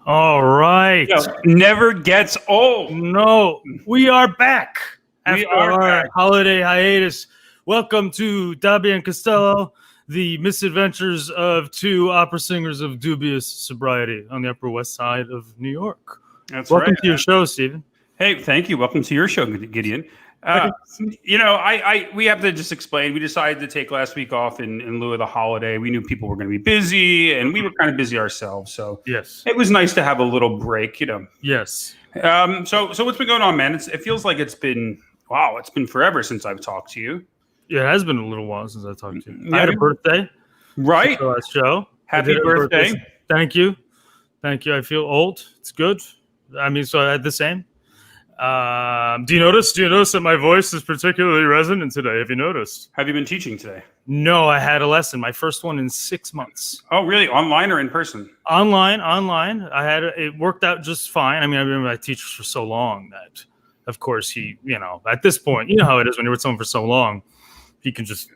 All right. Never gets old. No, we are back We after are our back. holiday hiatus. Welcome to Dabi and Costello, the misadventures of two opera singers of dubious sobriety on the Upper West Side of New York. That's Welcome right. to your show, Stephen. Hey, thank you. Welcome to your show, Gideon. We have to just explain. We decided to take last week off in lieu of the holiday. We knew people were going to be busy, and we were kind of busy ourselves. So Yes. it was nice to have a little break, Yes. So what's been going on, man? It feels like it's been forever since I've talked to you. Yeah, it has been a little while since I talked to you. Yeah. I had a birthday. Right. The last show. Happy birthday. Thank you. Thank you. I feel old. It's good. I mean, so I had the same. Do you notice that my voice is particularly resonant today? Have you noticed? Have you been teaching today? No, I had a lesson, my first one in 6 months. Oh, really? Online or in person? Online. It worked out just fine. I mean, I've been with my teachers for so long that, of course, he, at this point, you know how it is when you're with someone for so long, he can just,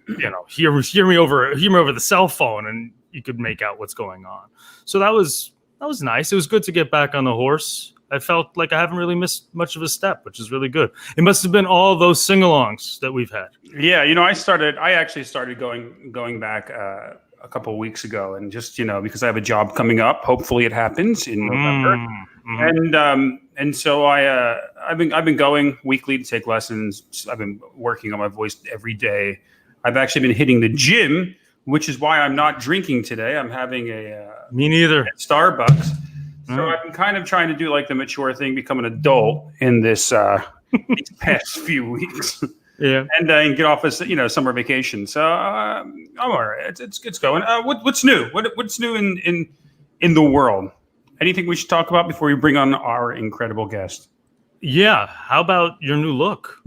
hear me over the cell phone, and you could make out what's going on. So that was nice. It was good to get back on the horse. I felt like I haven't really missed much of a step, which is really good. It must have been all those sing-alongs that we've had. Yeah, I actually started going back a couple of weeks ago, and just because I have a job coming up. Hopefully, it happens in November, and so I've been going weekly to take lessons. I've been working on my voice every day. I've actually been hitting the gym, which is why I'm not drinking today. I'm having Me neither. at Starbucks. So I've been kind of trying to do like the mature thing, become an adult in this these past few weeks. Yeah, and get off a summer vacation. So I'm all right. It's going. What's new? What's new in the world? Anything we should talk about before we bring on our incredible guest? Yeah. How about your new look?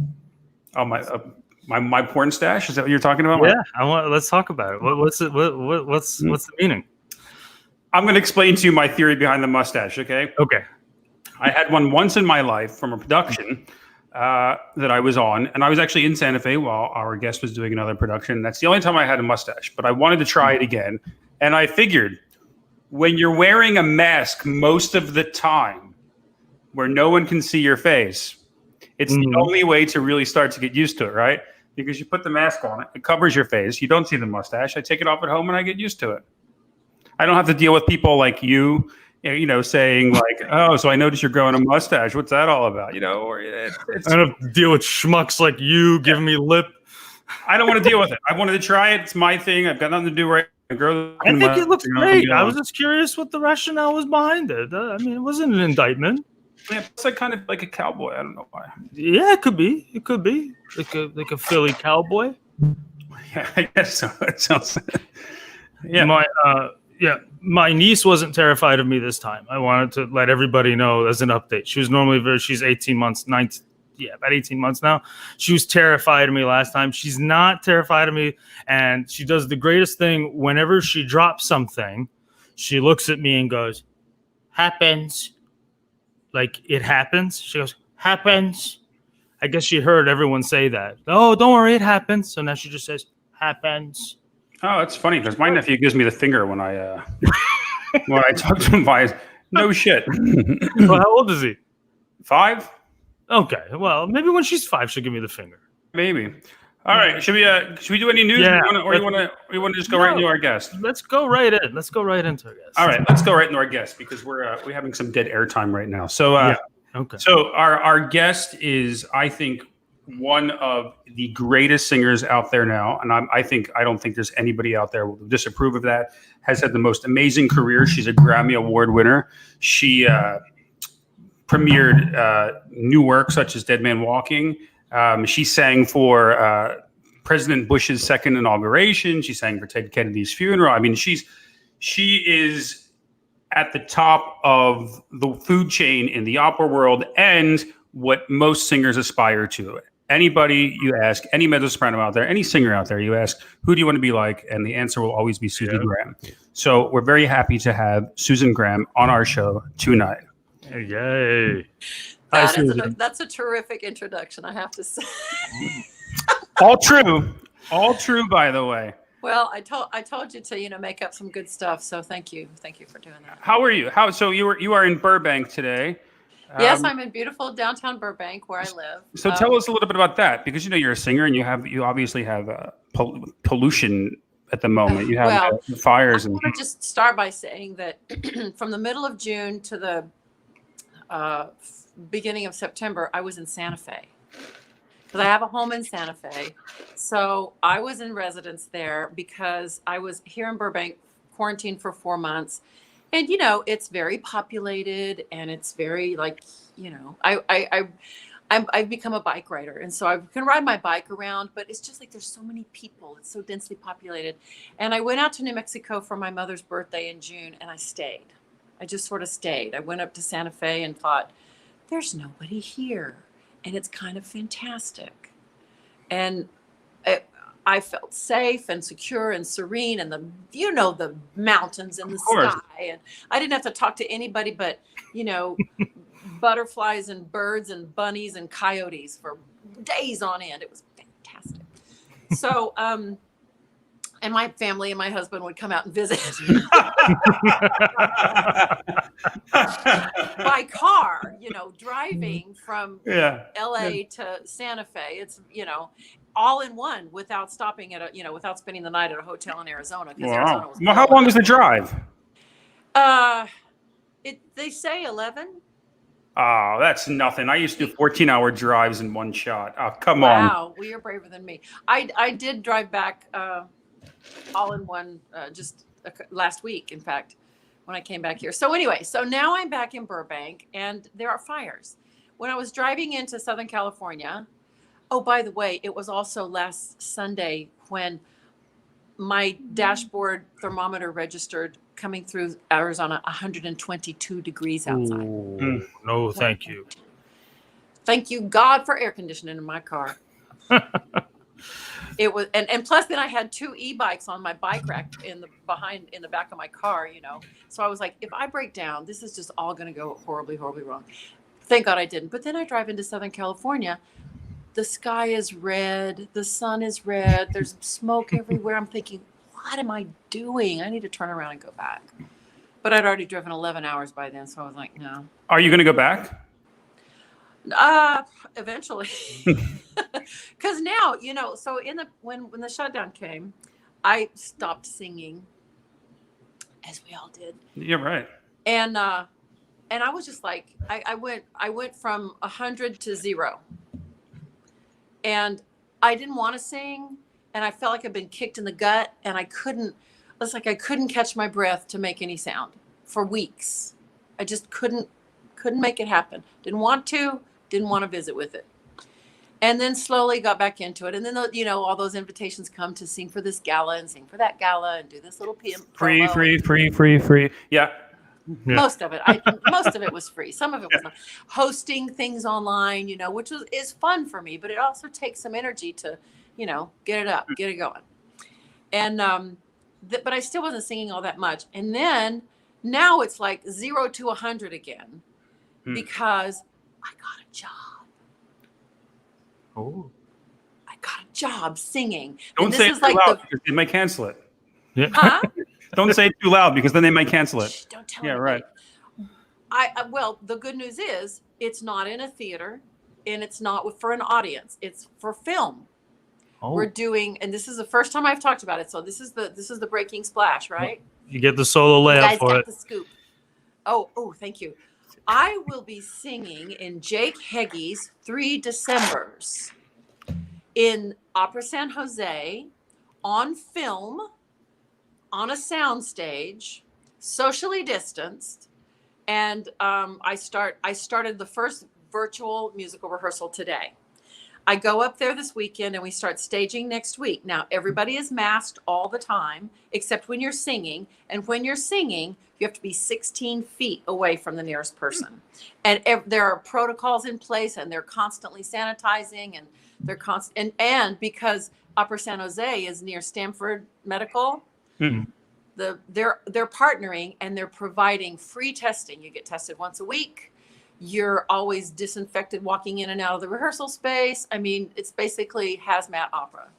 Oh, my porn stash. Is that what you're talking about? Yeah, let's talk about it. What's the meaning? I'm going to explain to you my theory behind the mustache. Okay. Okay. I had one once in my life from a production that I was on, and I was actually in Santa Fe while our guest was doing another production. That's the only time I had a mustache, but I wanted to try it again. And I figured when you're wearing a mask most of the time where no one can see your face, it's the only way to really start to get used to it, right? Because you put the mask on, it covers your face. You don't see the mustache. I take it off at home and I get used to it. I don't have to deal with people like you, saying like, "Oh, so I noticed you're growing a mustache. What's that all about?" Or I don't have to deal with schmucks like you giving me lip. I don't want to deal with it. I wanted to try it. It's my thing. I've got nothing to do right. I think it looks great. I was just curious what the rationale was behind it. I mean, it wasn't an indictment. Yeah, it's like kind of like a cowboy. I don't know why. Yeah, it could be. It could be like a Philly cowboy. Yeah, I guess so. It sounds. Yeah. My niece wasn't terrified of me this time. I wanted to let everybody know as an update. She was normally she's 18 months, about 18 months now. She was terrified of me last time. She's not terrified of me. And she does the greatest thing. Whenever she drops something, she looks at me and goes, "Happens." Like it happens. She goes, "Happens." I guess she heard everyone say that. "Oh, don't worry, it happens." So now she just says, "Happens." Oh, it's funny because my nephew gives me the finger when I talk to him. No shit. Well, how old is he? 5. Okay. Well, maybe when she's 5, she'll give me the finger. Maybe. All right. Should we do any news? Yeah. Or you want to just go right into our guest? Let's go right in. Let's go right into our guest. All right. Let's go right into our guest because we're having some dead air time right now. So Okay. So our guest is, I think, one of the greatest singers out there now, and I don't think there's anybody out there who will disapprove of that. Has had the most amazing career. She's a Grammy Award winner. She premiered new work such as Dead Man Walking. She sang for President Bush's second inauguration. She sang for Ted Kennedy's funeral. I mean, she is at the top of the food chain in the opera world and what most singers aspire to. Anybody you ask, any mezzo-soprano out there, any singer out there, you ask, who do you want to be like? And the answer will always be Susan Graham. So we're very happy to have Susan Graham on our show tonight. Yay. That's a terrific introduction, I have to say. All true, by the way. Well, I told you to make up some good stuff. So thank you for doing that. How are you? So you are in Burbank today. Yes, I'm in beautiful downtown Burbank where I live. So tell us a little bit about that, because you're a singer and you obviously have pollution at the moment. You have well, fires I and. want to just start by saying that from the middle of June to the beginning of September, I was in Santa Fe because I have a home in Santa Fe. So I was in residence there because I was here in Burbank, quarantined for 4 months. And, it's very populated and it's very I've become a bike rider. And so I can ride my bike around, but it's just like there's so many people. It's so densely populated. And I went out to New Mexico for my mother's birthday in June and I stayed. I just sort of stayed. I went up to Santa Fe and thought, there's nobody here. And it's kind of fantastic. And I felt safe and secure and serene, and the mountains and the sky. And I didn't have to talk to anybody but, butterflies and birds and bunnies and coyotes for days on end. It was fantastic. So, and my family and my husband would come out and visit by car, driving from LA to Santa Fe. It's, all in one without stopping at without spending the night at a hotel in Arizona. Wow. Arizona was Well, how long is the drive? They say 11. Oh, that's nothing. I used to do 14-hour drives in one shot. Oh, come on. Wow, well, you're braver than me. I did drive back all in one just last week, in fact, when I came back here. So anyway, so now I'm back in Burbank and there are fires. When I was driving into Southern California, oh, by the way, it was also last Sunday when my dashboard thermometer registered coming through Arizona 122 degrees outside. No, thank you. Thank you, God, for air conditioning in my car. It was, and plus then I had 2 e-bikes on my bike rack in the back of my car, So I was like, if I break down, this is just all going to go horribly, horribly wrong. Thank God I didn't. But then I drive into Southern California. The sky is red. The sun is red. There's smoke everywhere. I'm thinking, what am I doing? I need to turn around and go back. But I'd already driven 11 hours by then. So I was like, no. Are you going to go back? Eventually. Because now, so when the shutdown came, I stopped singing, as we all did. You're right. And I was just like, I went from 100 to 0. And I didn't want to sing, and I felt like I'd been kicked in the gut, and I couldn't catch my breath to make any sound for weeks. I just couldn't make it happen. Didn't want to visit with it. And then slowly got back into it. And then, all those invitations come to sing for this gala and sing for that gala and do this little free. Yeah. Most of it was free. Some of it was not. Hosting things online, which is fun for me, but it also takes some energy to, get it up, get it going. And but I still wasn't singing all that much. And then now it's like 0 to 100 again because I got a job. Oh, I got a job singing. Don't say it too loud because they might cancel it. Yeah. Huh? Don't say it too loud because then they might cancel it. Shh, don't tell Yeah, anybody. right. Well, the good news is it's not in a theater and it's not for an audience. It's for film. Oh. We're doing, and this is the first time I've talked about it. So this is the breaking splash, right? You get the solo You layout guys for got it. the scoop. Oh, thank you. I will be singing in Jake Heggie's 3 Decembers in Opera San Jose on film, on a soundstage, socially distanced. And I started the first virtual musical rehearsal today. I go up there this weekend and we start staging next week. Now, everybody is masked all the time, except when you're singing. And when you're singing, you have to be 16 feet away from the nearest person. And there are protocols in place and they're constantly sanitizing and they're and because Opera San Jose is near Stanford Medical, they're partnering and they're providing free testing. You get tested once a week. You're always disinfected walking in and out of the rehearsal space. I mean, it's basically hazmat opera.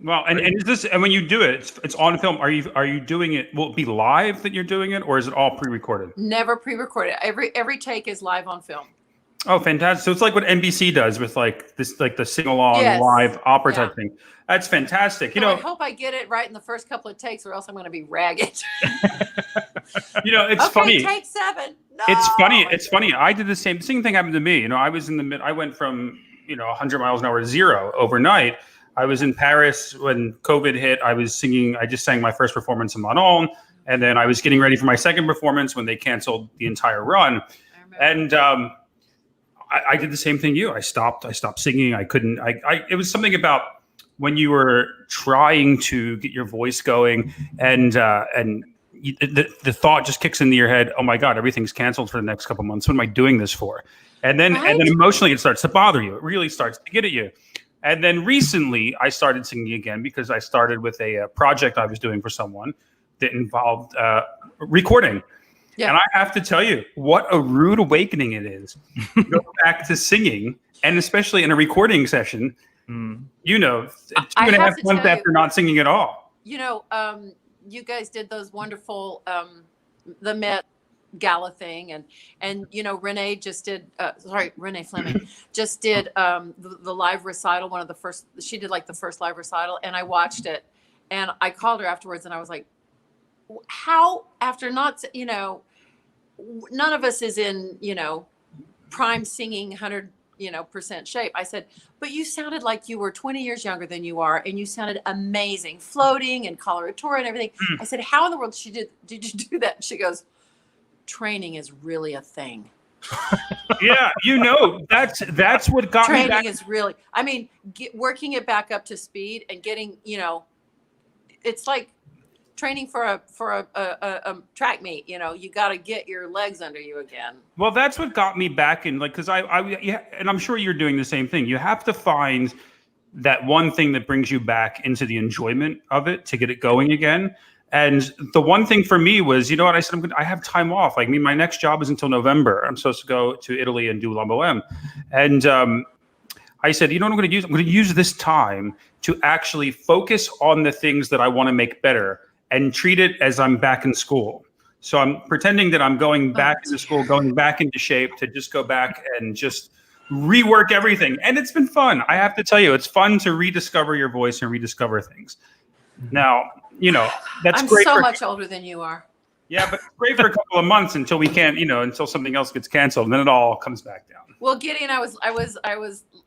Well, and is this, and when you do it, it's on film. Are you doing it? Will it be live that you're doing it, or is it all pre-recorded? Never pre-recorded. Every take is live on film. Oh, fantastic! So it's like what NBC does with like this, like the sing-along Yes. live opera Yeah. type thing. That's fantastic. So I hope I get it right in the first couple of takes, or else I'm going to be ragged. It's okay, funny. take 7. No. It's funny. It's funny. I did the same thing happened to me. I was in the mid. I went from 100 miles an hour to 0 overnight. I was in Paris when COVID hit. I was singing. I just sang my first performance in Manon, and then I was getting ready for my second performance when they canceled the entire run. And I did the same thing. I stopped singing. I couldn't. It was something about when you were trying to get your voice going, and the thought just kicks into your head. Oh my God, everything's canceled for the next couple months. What am I doing this for? And then emotionally, it starts to bother you. It really starts to get at you. And then recently, I started singing again because I started with a project I was doing for someone that involved recording. Yeah. And I have to tell you, what a rude awakening it is to go back to singing, and especially in a recording session, 2.5 months after not singing at all. You guys did those wonderful, the Met Gala thing, and Renee just did Renee Fleming just did the live recital, one of the first. She did like the first live recital, and I watched it, and I called her afterwards, and I was like, how, after not, none of us is in prime singing 100% shape. I said, but you sounded like you were 20 years younger than you are, and you sounded amazing, floating and coloratura and everything. I said, how in the world did you do that? And she goes, training is really a thing. Yeah, that's what got training me back. Is really, working it back up to speed and getting, it's like training for a track meet. You got to get your legs under you again. Well, that's what got me back in, because and I'm sure you're doing the same thing. You have to find that one thing that brings you back into the enjoyment of it to get it going again. And the one thing for me was, I said, I have time off. Like my next job is until November. I'm supposed to go to Italy and do La Boheme. And I said, what I'm going to use? I'm going to use this time to actually focus on the things that I want to make better and treat it as I'm back in school. So I'm pretending that I'm going back into school, going back into shape to just go back and just rework everything. And it's been fun. I have to tell you, it's fun to rediscover your voice and rediscover things. Now, that's great. I'm so much older than you are. Yeah, but it's great for a couple of months until we can't, until something else gets canceled, and then it all comes back down. Well, Gideon, I was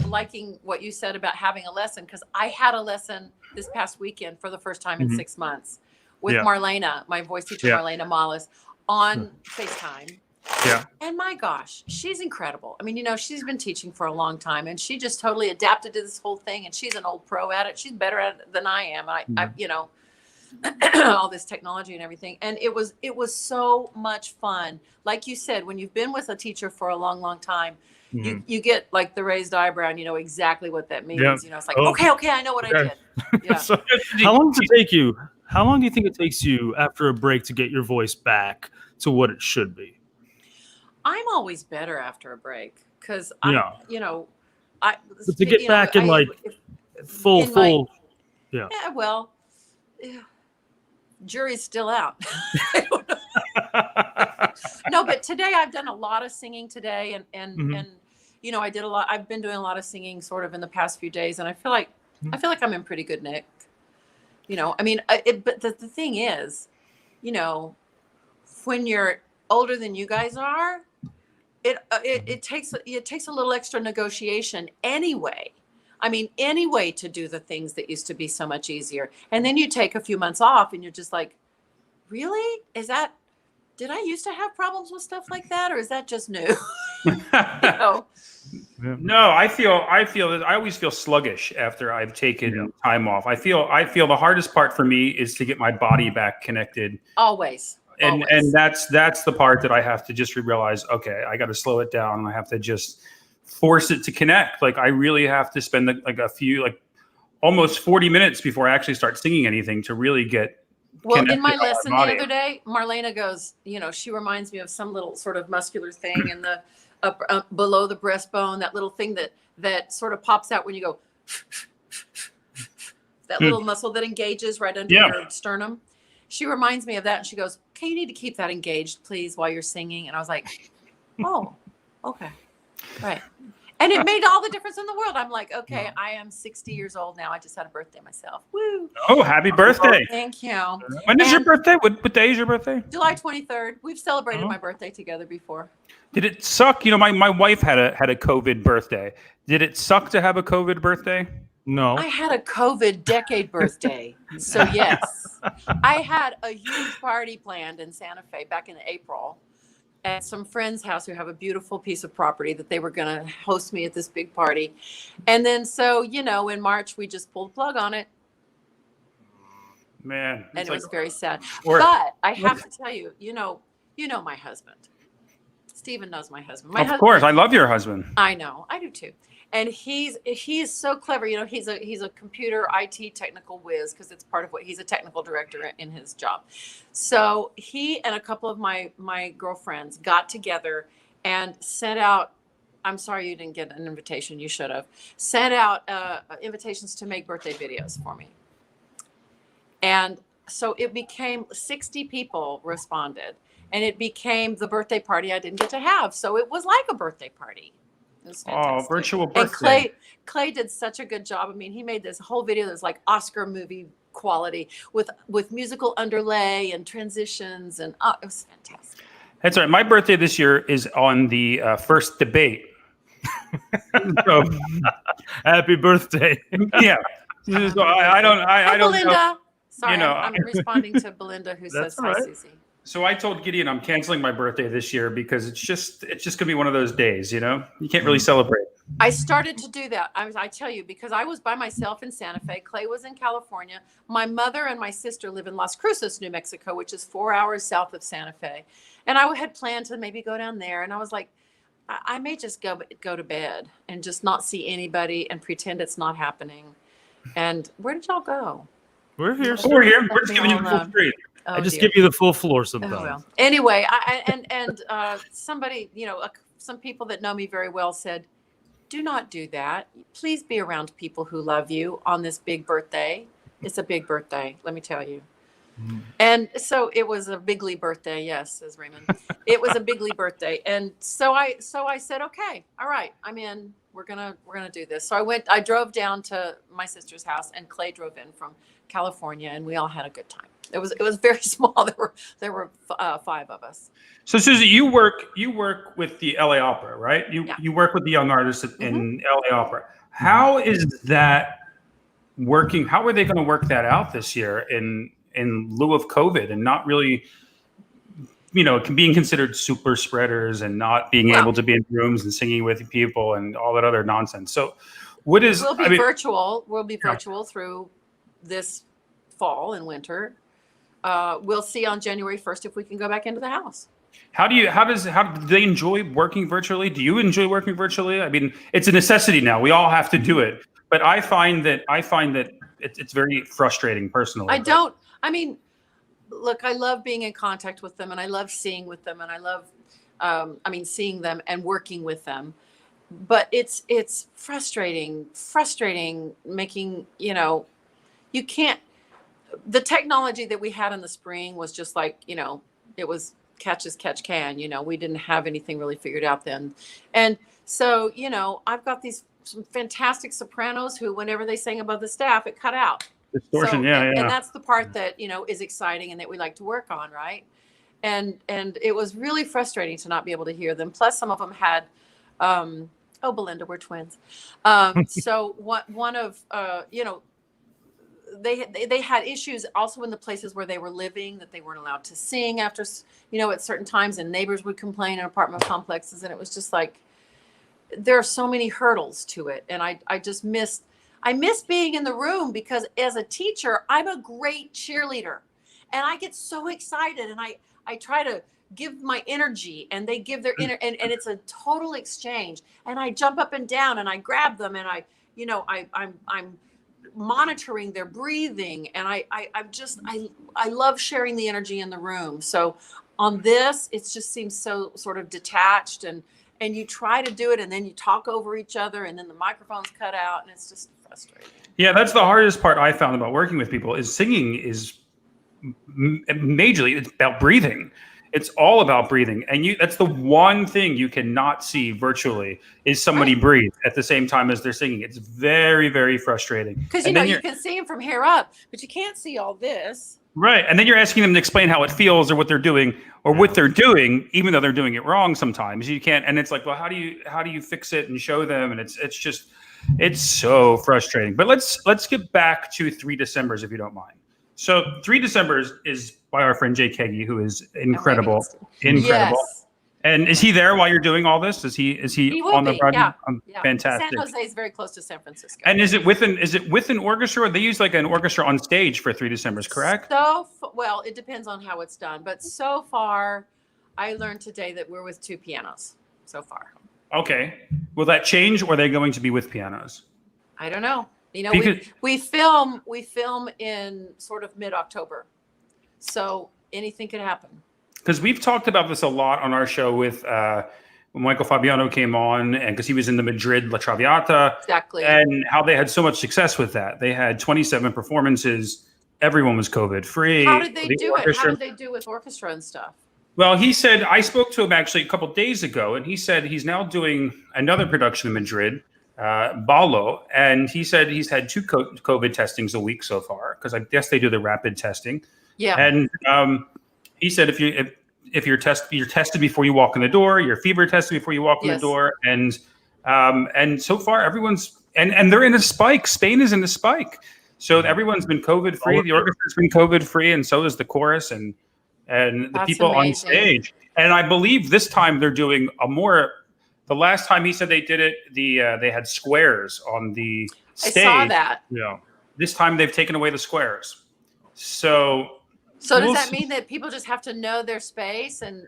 liking what you said about having a lesson, because I had a lesson this past weekend for the first time in 6 months with Marlena, my voice teacher, Marlena Mollis, on FaceTime. Yeah. And my gosh, she's incredible. She's been teaching for a long time, and she just totally adapted to this whole thing. And she's an old pro at it. She's better at it than I am. All this technology and everything. And it was so much fun. Like you said, when you've been with a teacher for a long, long time, you get like the raised eyebrow, and you know exactly what that means. Yeah. It's like, okay, I know what I did. Yeah. So, how long does it take you? How long do you think it takes you after a break to get your voice back to what it should be? I'm always better after a break, because but to get back in full. Yeah. Yeah. Well, jury's still out. No, but today I've done a lot of singing today, and I did a lot. I've been doing a lot of singing sort of in the past few days, and I feel like I'm in pretty good nick. But the thing is, when you're older than you guys are, it takes a little extra negotiation anyway. To do the things that used to be so much easier. And then you take a few months off, and you're just like, really? Did I used to have problems with stuff like that, or is that just new? No, I feel that I always feel sluggish after I've taken time off. I feel the hardest part for me is to get my body back connected. Always. And that's the part that I have to just realize, okay, I got to slow it down, and I have to just force it to connect. Like I really have to spend almost 40 minutes before I actually start singing anything to really get. Well, in my lesson the other day, Marlena goes, she reminds me of some little sort of muscular thing in the below the breastbone, that little thing that sort of pops out when you go. that little muscle that engages right under your sternum. She reminds me of that. And she goes, okay, you need to keep that engaged, please, while you're singing. And I was like, oh, okay. Right. And it made all the difference in the world. I'm like, okay, I am 60 years old now. I just had a birthday myself. Woo. Oh, happy birthday. Thank you. When is your birthday? What day is your birthday? July 23rd. We've celebrated my birthday together before. Did it suck? You know, my wife had a COVID birthday. Did it suck to have a COVID birthday? No. I had a COVID decade birthday. So yes. I had a huge party planned in Santa Fe back in April at some friend's house who have a beautiful piece of property that they were going to host me at this big party. And then so, you know, in March we just pulled the plug on it. Man. And it was very sad. But I have to tell you, you know my husband. Stephen knows my husband. Of course, I love your husband. I know, I do too. And he's so clever. You know, he's a computer IT technical whiz because it's part of what he's a technical director in his job. So he and a couple of my girlfriends got together and sent out. I'm sorry you didn't get an invitation. You should have sent out invitations to make birthday videos for me. And so it became 60 people responded. And it became the birthday party I didn't get to have. So it was like a birthday party. It was fantastic. Oh, virtual birthday. And Clay did such a good job. I mean, he made this whole video that's like Oscar movie quality with musical underlay and transitions. And it was fantastic. That's right. My birthday this year is on the first debate. So, happy birthday. Yeah. So I don't Belinda. know. Sorry, You know, I'm responding to Belinda who says, hi, Susie. So I told Gideon I'm canceling my birthday this year because it's just gonna be one of those days, you know? You can't really celebrate. I started to do that. I tell you, because I was by myself in Santa Fe. Clay was in California. My mother and my sister live in Las Cruces, New Mexico, which is 4 hours south of Santa Fe. And I had planned to maybe go down there. And I was like, I may just go to bed and just not see anybody and pretend it's not happening. And where did y'all go? We're here. We're here. We're just giving you the full street. Oh, I just dear. give you the full floor sometimes. Oh, well. Anyway, somebody, some people that know me very well said, do not do that. Please be around people who love you on this big birthday. It's a big birthday, let me tell you. And so it was a bigly birthday. Yes, says Raymond. It was a bigly birthday. And so I said, okay, all right, I'm in. We're gonna do this. So I drove down to my sister's house and Clay drove in from California and we all had a good time. It was very small. There were 5 of us. So Susie, you work with the LA Opera, right? You work with the young artists in LA Opera. How is that working? How are they going to work that out this year in lieu of COVID and not really, being considered super spreaders and not being able to be in rooms and singing with what and all that other nonsense? So what is? We'll be virtual. We'll be virtual through this fall and winter. We'll see on January 1st if we can go back into the house. How do they enjoy working virtually? Do you enjoy working virtually? I mean, it's a necessity now. We all have to do it. But I find that it's very frustrating personally. Look, I love being in contact with them and I love seeing with them and I love, seeing them and working with them. But it's frustrating making, you can't, the technology that we had in the spring was just like, it was catch as catch can, we didn't have anything really figured out then. And so, I've got some fantastic sopranos who, whenever they sang above the staff, it cut out. Distortion, And that's the part that, is exciting and that we like to work on, right? And it was really frustrating to not be able to hear them. Plus some of them had, Belinda, we're twins. So one of, they had issues also in the places where they were living, that they weren't allowed to sing after, at certain times, and neighbors would complain in apartment complexes. And it was just like, there are so many hurdles to it. And I miss being in the room because as a teacher, I'm a great cheerleader and I get so excited and I try to give my energy and they give their and it's a total exchange. And I jump up and down and I grab them and I'm monitoring their breathing. And I love sharing the energy in the room. So on this, it just seems so sort of detached and you try to do it and then you talk over each other and then the microphones cut out and it's just frustrating. frustrating. Yeah, that's the hardest part I found about working with people is singing is majorly it's about breathing. It's all about breathing, and that's the one thing you cannot see virtually is somebody breathe at the same time as they're singing. It's very, very frustrating. Because you can see them from here up, but you can't see all this. Right, and then you're asking them to explain how it feels or what they're doing, even though they're doing it wrong. Sometimes you can't, and it's like, well, how do you fix it and show them? And it's so frustrating. But let's get back to 3 Decembers if you don't mind. So 3 Decembers is by our friend Jake Heggie, who is incredible. Yes. And is he there while you're doing all this? Is he on the project? Yeah. Fantastic. San Jose is very close to San Francisco. And is it with an orchestra? Or they use like an orchestra on stage for 3 Decembers, correct? Well, it depends on how it's done. But so far, I learned today that we're with 2 pianos so far. Okay. Will that change, or are they going to be with pianos? I don't know. Because we film in sort of mid-October, so anything could happen. Because we've talked about this a lot on our show with when Michael Fabiano came on, and because he was in the Madrid La Traviata, exactly, and how they had so much success with that. They had 27 performances. Everyone was COVID free. How did they do it? How did they do with orchestra and stuff? Well, he said, I spoke to him actually a couple of days ago, and he said he's now doing another production in Madrid, Ballo, and he said he's had 2 COVID testings a week so far, because I guess they do the rapid testing. Yeah. And he said if you're tested before you walk in the door, you're fever tested before you walk in the door, and so far everyone's and they're in a spike. Spain is in a spike, so everyone's been COVID free. The orchestra's been COVID free, and so is the chorus and the people on stage. And I believe this time they're doing a more. The last time he said they did it, they had squares on the stage. I saw that. Yeah. This time they've taken away the squares. So does that mean that people just have to know their space and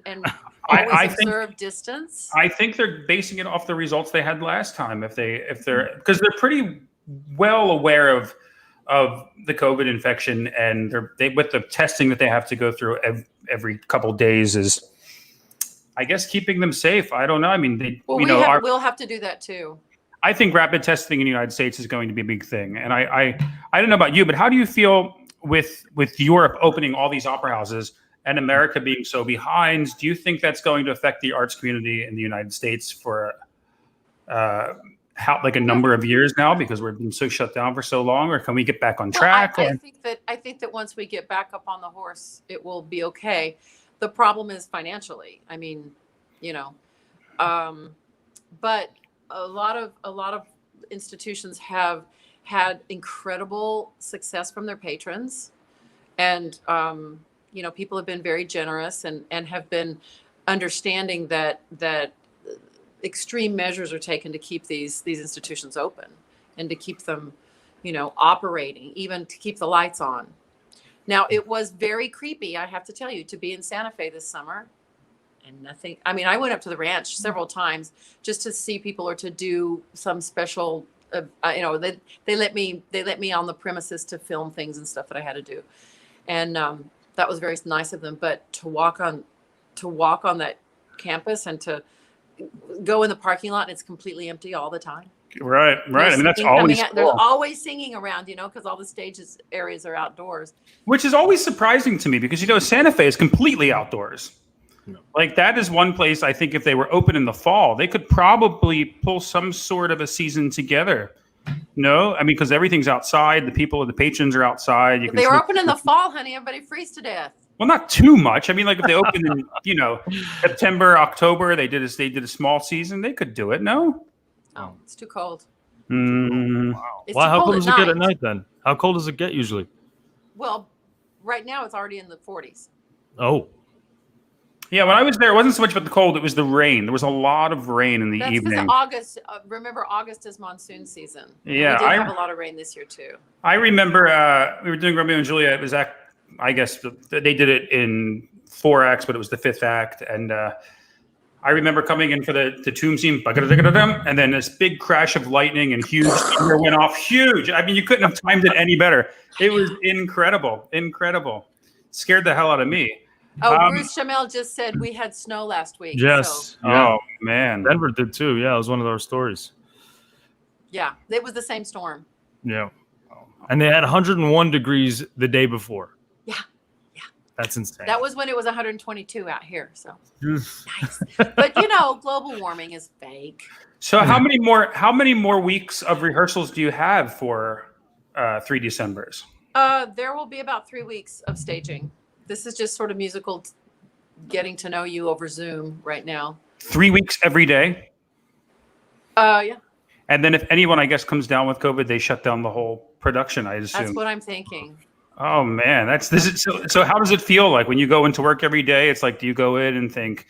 always observe distance? I think they're basing it off the results they had last time. If they're because they're pretty well aware of the COVID infection, and they with the testing that they have to go through every couple of days is, I guess, keeping them safe. I don't know. I mean, we'll have to do that too. I think rapid testing in the United States is going to be a big thing. And I don't know about you, but how do you feel with Europe opening all these opera houses and America being so behind? Do you think that's going to affect the arts community in the United States for a number of years now, because we've been so shut down for so long, or can we get back on track? I think that once we get back up on the horse, it will be okay. The problem is financially. I mean, but a lot of institutions have had incredible success from their patrons, and people have been very generous and have been understanding that extreme measures are taken to keep these institutions open and to keep them, operating, even to keep the lights on. Now, it was very creepy, I have to tell you, to be in Santa Fe this summer and nothing. I mean, I went up to the ranch several times just to see people or to do some special, they let me on the premises to film things and stuff that I had to do. And that was very nice of them. But to walk on that campus and to go in the parking lot and it's completely empty all the time. Right. I mean, that's always cool. There's always singing around, because all the stages areas are outdoors. Which is always surprising to me because, Santa Fe is completely outdoors. No. Like, that is one place I think if they were open in the fall, they could probably pull some sort of a season together. No? I mean, because everything's outside. The patrons are outside. If they were open in the fall, honey, everybody freeze to death. Well, not too much. I mean, like if they opened in, September, October, they did a small season, they could do it. No? Oh, it's too cold. Mm. Wow. How cold does it get at night then? How cold does it get usually? Well, right now it's already in the 40s. Oh. Yeah, when I was there, it wasn't so much about the cold, it was the rain. There was a lot of rain in the evening. That's August. Remember, August is monsoon season. Yeah. We did have a lot of rain this year, too. I remember we were doing Romeo and Juliet. It was, I guess, they did it in 4 acts, but it was the 5th act. And I remember coming in for the tomb scene, and then this big crash of lightning and huge thunder went off. Huge. I mean, you couldn't have timed it any better. It was incredible. Scared the hell out of me. Oh, Bruce Chamel just said we had snow last week. Yes. So. Oh, man. Denver did too. Yeah, it was one of our stories. Yeah, it was the same storm. Yeah. And they had 101 degrees the day before. Yeah. That's insane. That was when it was 122 out here. So Oof. nice. But you know, global warming is fake. So how many more weeks of rehearsals do you have for 3 Decembers? There will be about 3 weeks of staging. This is just sort of musical getting to know you over Zoom right now. 3 weeks every day? Yeah. And then if anyone, I guess, comes down with COVID, they shut down the whole production, I assume. That's what I'm thinking. Oh man, so how does it feel like when you go into work every day? It's like, do you go in and think,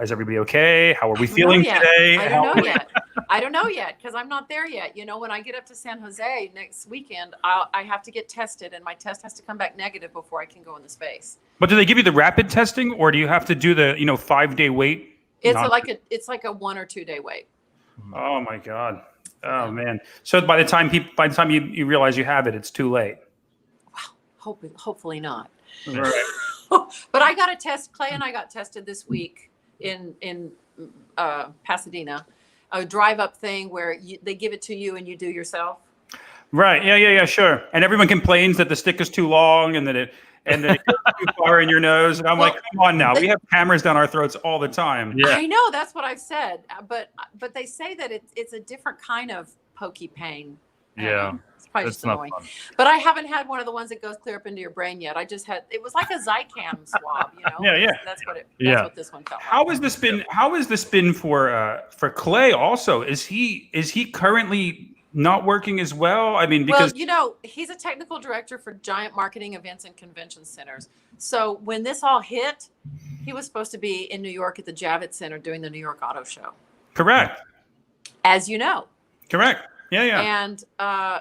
is everybody okay? How are we feeling today? I don't know yet. I don't know yet because I'm not there yet. You know, when I get up to San Jose next weekend, I have to get tested, and my test has to come back negative before I can go in the space. But do they give you the rapid testing, or do you have to do the 5-day wait? It's like a 1 or 2 day wait. Oh my God. Oh man. So by the time you realize you have it, it's too late. Wow. Hopefully not. Right. But I got a test. Clay and I got tested this week in Pasadena, a drive-up thing where they give it to you and you do yourself. Right. Yeah. Sure. And everyone complains that the stick is too long and that it goes too far in your nose. And I'm like, come on now. We have cameras down our throats all the time. Yeah. I know, that's what I've said. But they say that it's a different kind of pokey pain. Yeah. It's probably just annoying. But I haven't had one of the ones that goes clear up into your brain yet. I just had, it was like a Zicam swab, Yeah. That's what this one felt like. How has this been for Clay also? Is he currently not working as well? I mean, because he's a technical director for giant marketing events and convention centers. So when this all hit, he was supposed to be in New York at the Javits Center doing the New York Auto Show. Correct. As you know. Correct. Yeah. And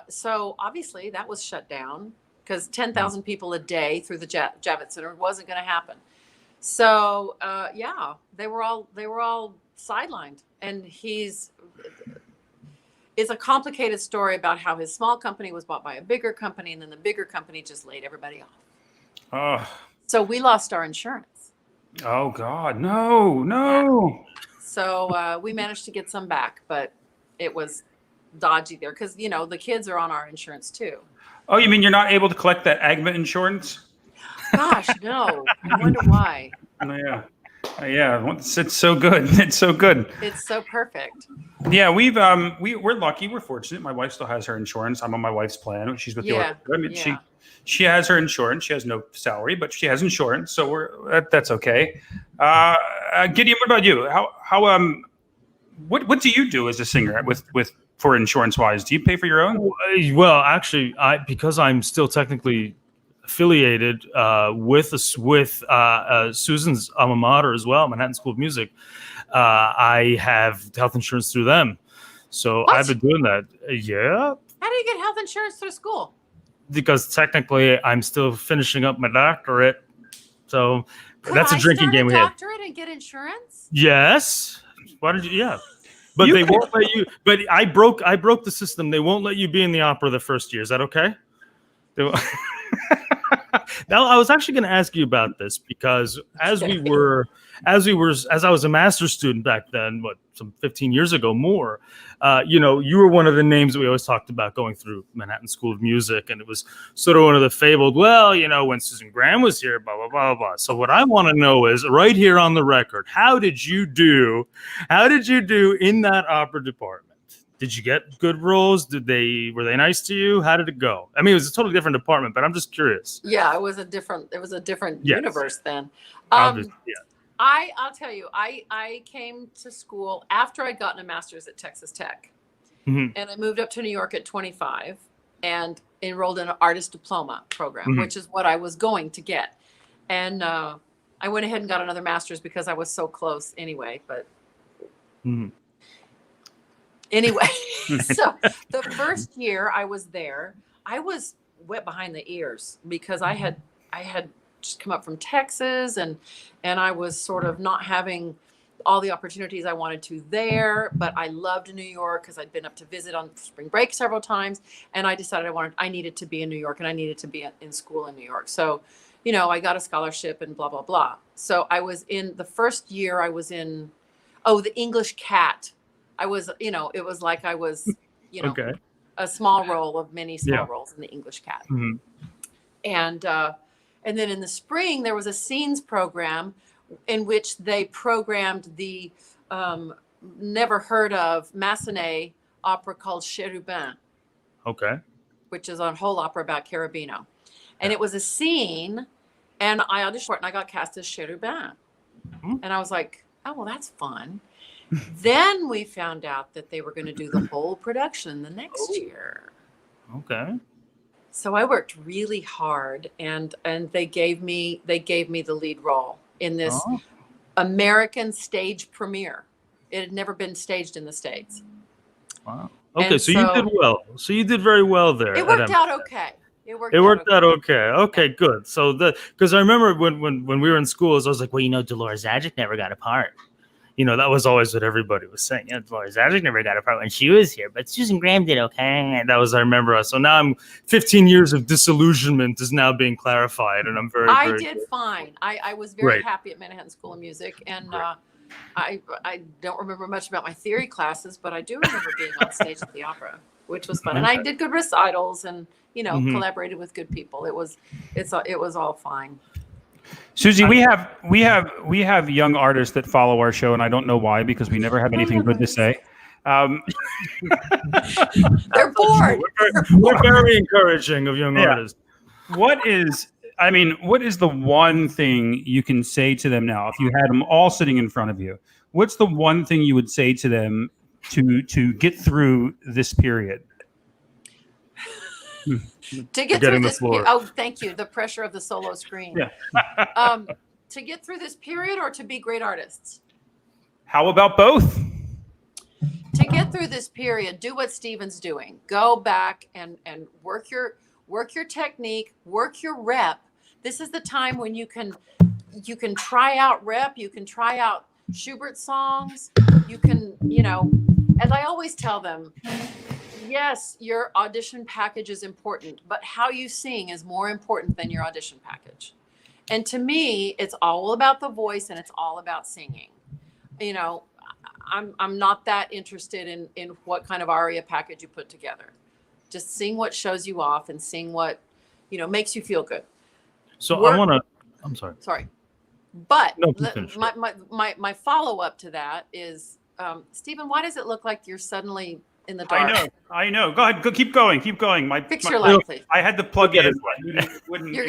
so obviously that was shut down because 10,000 people a day through the Javits Center wasn't going to happen. So they were all sidelined, and it's a complicated story about how his small company was bought by a bigger company, and then the bigger company just laid everybody off. Oh. So we lost our insurance. Oh God, no. So we managed to get some back, but it was dodgy there because the kids are on our insurance too. Oh, you mean you're not able to collect that AGMA insurance? Gosh, no. I wonder why. Yeah. It's so good. It's so good. It's so perfect. Yeah, we're lucky. We're fortunate. My wife still has her insurance. I'm on my wife's plan. She's with the ortho. I mean, she has her insurance. She has no salary, but she has insurance, so that's okay. Gideon, what about you? What do you do as a singer for insurance wise? Do you pay for your own? Well, actually, because I'm still technically affiliated with Susan's alma mater as well, Manhattan School of Music. I have health insurance through them, so What? I've been doing that. Yeah, How do you get health insurance through school? because technically I'm still finishing up my doctorate, so that's a drinking game we had. Doctorate and get insurance? Yes. Why did you? Yeah. But they won't let you. But I broke the system. They won't let you be in the opera the first year. Is that okay? Now, I was actually going to ask you about this because as I was a master's student back then, some 15 years ago more, you were one of the names that we always talked about going through Manhattan School of Music. And it was sort of one of the fabled, when Susan Graham was here, blah, blah, blah, blah. So what I want to know is right here on the record, how did you do in that opera department? Did you get good roles? Were they nice to you? How did it go? I mean, it was a totally different department, but I'm just curious. Yeah, it was a different universe then. I'll tell you, I came to school after I'd gotten a master's at Texas Tech. Mm-hmm. And I moved up to New York at 25 and enrolled in an artist diploma program, which is what I was going to get. And I went ahead and got another master's because I was so close anyway, but anyway, so the first year I was there, I was wet behind the ears because I had just come up from Texas and I was sort of not having all the opportunities I wanted to there, but I loved New York because I'd been up to visit on spring break several times. And I decided I needed to be in New York and I needed to be in school in New York. So, I got a scholarship and blah, blah, blah. So I was in the first year I was in, the English Cat. I was, it was like I was, okay. a small role of many small Yeah. roles in the English Cat. Mhm. And then in the spring there was a scenes program in which they programmed the never heard of Massenet opera called Cherubin, Okay. which is a whole opera about Carabino. And it was a scene, and I auditioned for it, and I got cast as Cherubin. Hmm. And I was like, oh, well, that's fun. Then we found out that they were going to do the whole production the next year. Okay. So I worked really hard, and they gave me the lead role in this Oh, American stage premiere. It had never been staged in the States. wow. Okay, And so you did well. So you did very well there. It at worked out MSF. okay. It It worked out okay. Okay, good. So because I remember when we were in school, I was like, well, Dolores Zajic never got a part. That was always what everybody was saying. Dolores Zajic never got a part when she was here, but Susan Graham did okay. And that was, I remember. So now I'm 15 years of disillusionment is now being clarified, and I'm very. I did fine. I was very Great. happy at Manhattan School of Music, and Great. I don't remember much about my theory classes, but I do remember being on stage at the opera, which was fun. And I did good recitals, and Mhm. collaborated with good people. It was all fine. Susie, we have young artists that follow our show, and I don't know why, because we never have anything good to say. They're bored. We're very encouraging of young Yeah. artists. What is the one thing you can say to them now? If you had them all sitting in front of you, what's the one thing you would say to them to get through this period? To get through this, thank you. The pressure of the solo screen. Yeah. To get through this period, or to be great artists. How about both? To get through this period, do what Steven's doing. Go back and work your technique, work your rep. This is the time when you can try out rep, you can try out Schubert songs, you can, as I always tell them, yes, your audition package is important, but how you sing is more important than your audition package. And to me, it's all about the voice, and it's all about singing. I'm not that interested in what kind of aria package you put together. Just sing what shows you off, and sing what, makes you feel good. So I want to. I'm sorry. Sorry, but No, finish. my follow up to that is, Stephen, why does it look like you're suddenly in the dark? I know. Go ahead. Keep going. Fix your light, please. I had to plug it in. You're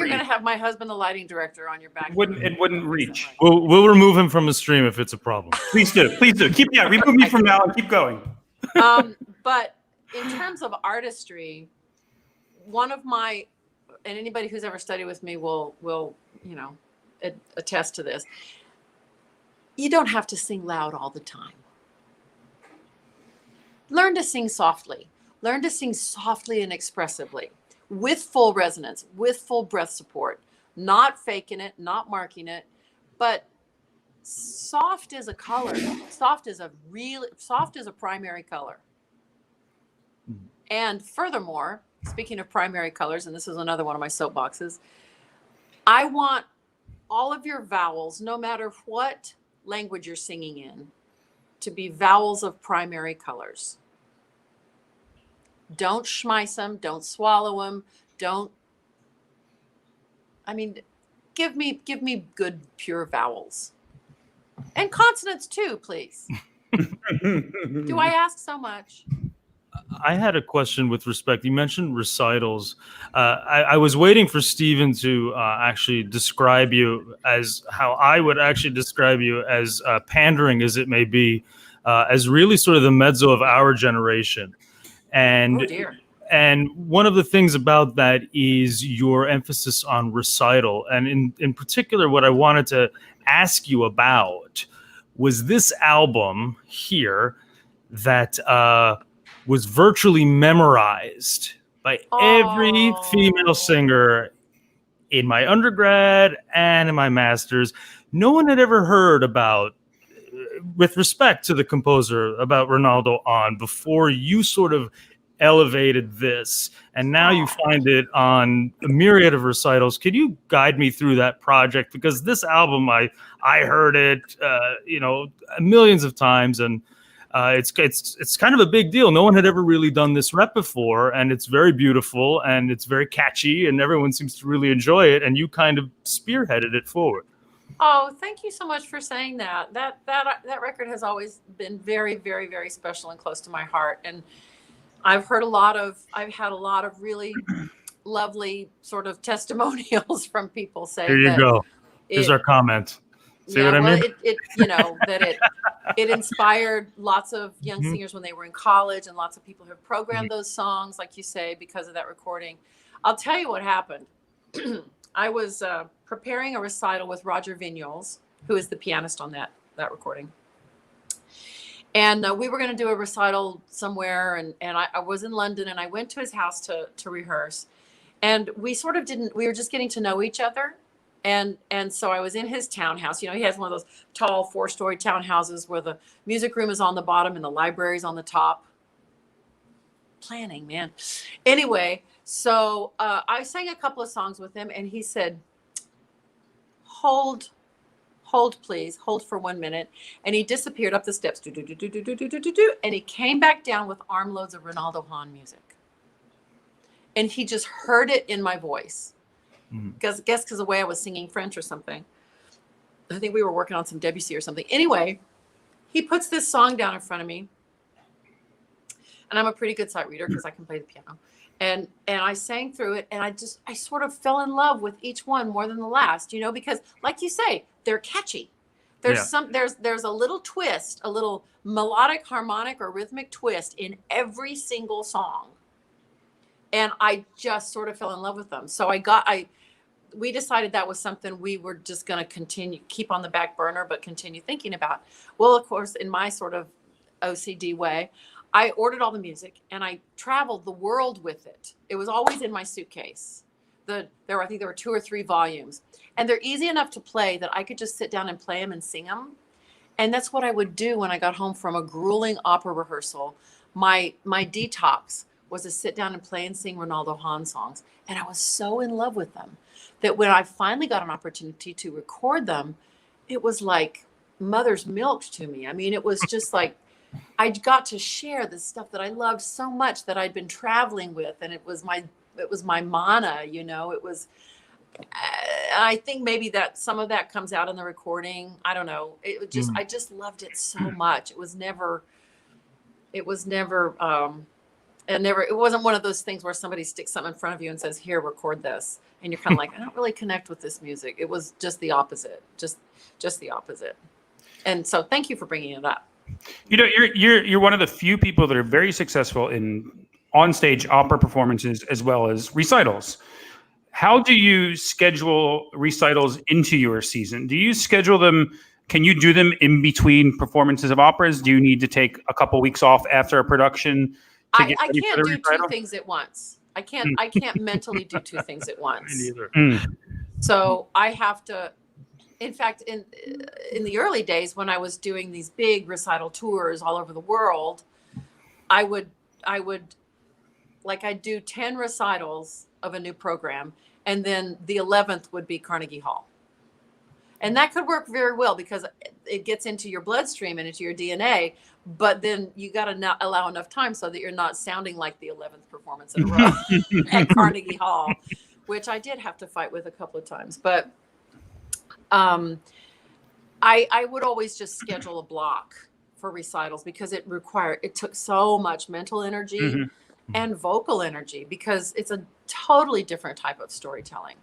gonna have my husband, the lighting director, on your back. It wouldn't reach. We'll remove him from the stream if it's a problem. Please do. Remove me from now and keep going. But in terms of artistry, and anybody who's ever studied with me will attest to this. You don't have to sing loud all the time. Learn to sing softly. Learn to sing softly and expressively, with full resonance, with full breath support, not faking it, not marking it, but soft is a color. Soft is a primary color. And furthermore, speaking of primary colors, and this is another one of my soapboxes, I want all of your vowels, no matter what language you're singing in, to be vowels of primary colors. Don't schmeiss them, don't swallow them, give me good pure vowels. And consonants too, please. Do I ask so much? I had a question with respect. You mentioned recitals. I was waiting for Stephen to actually describe you as how I would actually describe you, as pandering as it may be, as really sort of the mezzo of our generation. And oh dear. And one of the things about that is your emphasis on recital. And in particular, what I wanted to ask you about was this album here that was virtually memorized by every female singer in my undergrad and in my master's. No one had ever heard about, with respect to the composer, about Ronaldo on before you sort of elevated this, and now you find it on a myriad of recitals. Could you guide me through that project? Because this album, I heard it, millions of times, and It's kind of a big deal. No one had ever really done this rep before, and it's very beautiful and it's very catchy, and everyone seems to really enjoy it. And you kind of spearheaded it forward. Oh, thank you so much for saying that. That record has always been very, very, very special and close to my heart. And I've had a lot of really lovely sort of testimonials from singers saying Here you go. Here's our comment. See what I mean? It inspired lots of young singers when they were in college, and lots of people have programmed those songs, like you say, because of that recording. I'll tell you what happened. I was preparing a recital with Roger Vignoles, who is the pianist on that recording. And we were going to do a recital somewhere, and I was in London, and I went to his house to rehearse. And we were just getting to know each other. And so I was in his townhouse. He has one of those tall 4-story townhouses where the music room is on the bottom and the library's on the top. Planning, man. Anyway, so I sang a couple of songs with him, and he said, hold, please, hold for 1 minute. And he disappeared up the steps, and he came back down with armloads of Ronaldo Hahn music. And he just heard it in my voice. Because of the way I was singing French or something. I think we were working on some Debussy or something. Anyway, he puts this song down in front of me. And I'm a pretty good sight reader because I can play the piano. And I sang through it, and I sort of fell in love with each one more than the last, because like you say, they're catchy. There's a little twist, a little melodic, harmonic, or rhythmic twist in every single song. And I just sort of fell in love with them. So we decided that was something we were just going to keep on the back burner, but continue thinking about. Well, of course, in my sort of OCD way, I ordered all the music and I traveled the world with it. It was always in my suitcase. I think there were 2 or 3 volumes, and they're easy enough to play that I could just sit down and play them and sing them. And that's what I would do when I got home from a grueling opera rehearsal. My detox was to sit down and play and sing Ronaldo Hahn songs. And I was so in love with them that when I finally got an opportunity to record them, it was like mother's milk to me. I mean, it was just like, I got to share the stuff that I loved so much that I'd been traveling with. And it was my mana, it was, I think maybe that some of that comes out in the recording. I don't know. I just loved it so much. It wasn't one of those things where somebody sticks something in front of you and says, here, record this. And you're kind of like, I don't really connect with this music. It was just the opposite, just the opposite. And so thank you for bringing it up. You're one of the few people that are very successful in onstage opera performances as well as recitals. How do you schedule recitals into your season? Do you schedule them? Can you do them in between performances of operas? Do you need to take a couple weeks off after a production? I can't do 2 things at once. I can't mentally do 2 things at once. Me neither. So I have to, in fact, in the early days when I was doing these big recital tours all over the world, I'd do 10 recitals of a new program, and then the 11th would be Carnegie Hall. And that could work very well because it gets into your bloodstream and into your DNA. But then you got to allow enough time so that you're not sounding like the 11th performance in a row at Carnegie Hall, which I did have to fight with a couple of times. But I would always just schedule a block for recitals because it took so much mental energy and vocal energy because it's a totally different type of storytelling.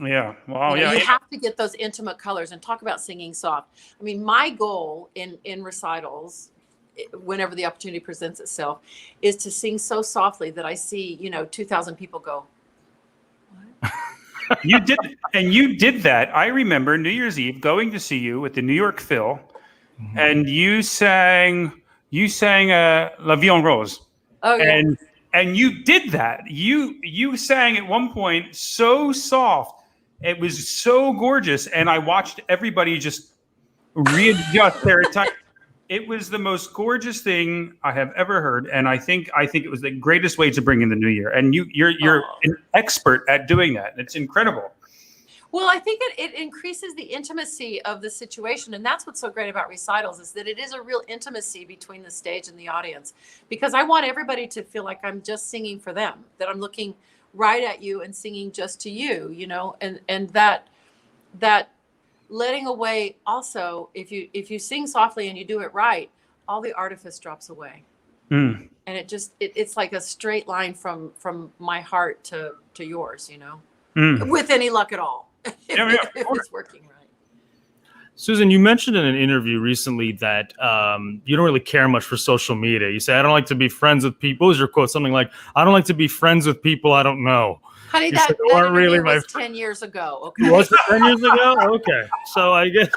Yeah. Wow. You have to get those intimate colors and talk about singing soft. I mean, my goal in recitals, whenever the opportunity presents itself, is to sing so softly that I see, 2,000 people go, what? You did that. I remember New Year's Eve going to see you at the New York Phil, and you sang La Vie en Rose. Oh, yeah. And you did that. You sang at one point so soft. It was so gorgeous. And I watched everybody just readjust their time. It was the most gorgeous thing I have ever heard. And I think it was the greatest way to bring in the new year. And you're an expert at doing that. It's incredible. Well, I think it increases the intimacy of the situation. And that's what's so great about recitals is that it is a real intimacy between the stage and the audience. Because I want everybody to feel like I'm just singing for them, that I'm looking right at you and singing just to you, you know, and that letting away also, if you sing softly and you do it right, all the artifice drops away. Mm. And it's like a straight line from my heart to yours, you know, Mm. with any luck at all. Yeah, if it's working right. Susan, you mentioned in an interview recently that you don't really care much for social media. You say, I don't like to be friends with people. What was your quote? Something like, I don't like to be friends with people I don't know. Honey, You that said, "They weren't interview really my was 10 years ago. Okay. Was it 10 years ago? Okay. So I guess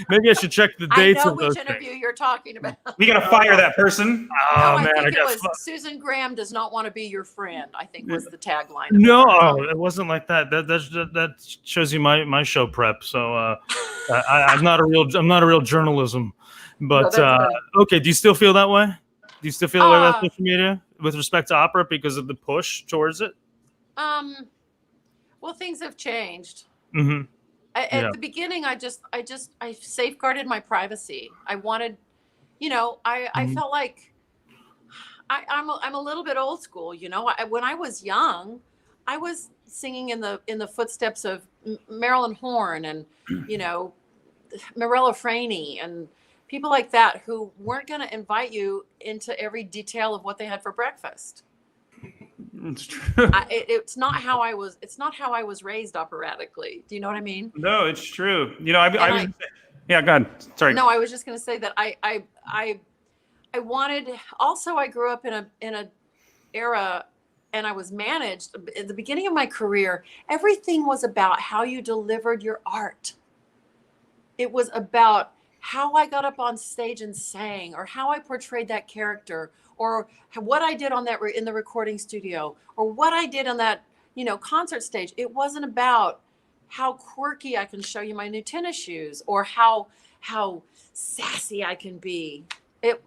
maybe I should check the I dates know of which those interview things. you're talking about. We got to fire that person. No, Oh, I man, I think it guess. was Susan Graham does not want to be your friend, I think was the tagline. No, it wasn't like that. That shows you my show prep. So I'm not a real journalism. But okay, do you still feel that way? Do you still feel that way about social media with respect to opera because of the push towards it? Well, things have changed. Mm-hmm. At the beginning, I safeguarded my privacy. I wanted, you know, I felt like I'm a little bit old school. You know, when I was young, I was singing in the footsteps of Marilyn Horne and, you know, Mirella Freeney and people like that who weren't going to invite you into every detail of what they had for breakfast. It's true. It's not how I was. It's not how I was raised operatically. Do you know what I mean? No, it's true. You know, yeah, go ahead. Sorry. No, I was just going to say that I wanted. Also, I grew up in a era, and I was managed at the beginning of my career. Everything was about how you delivered your art. It was about how I got up on stage and sang, or how I portrayed that character, or what I did on that in the recording studio, or what I did on that, you know, concert stage. It wasn't about how quirky I can show you my new tennis shoes, or how sassy I can be. It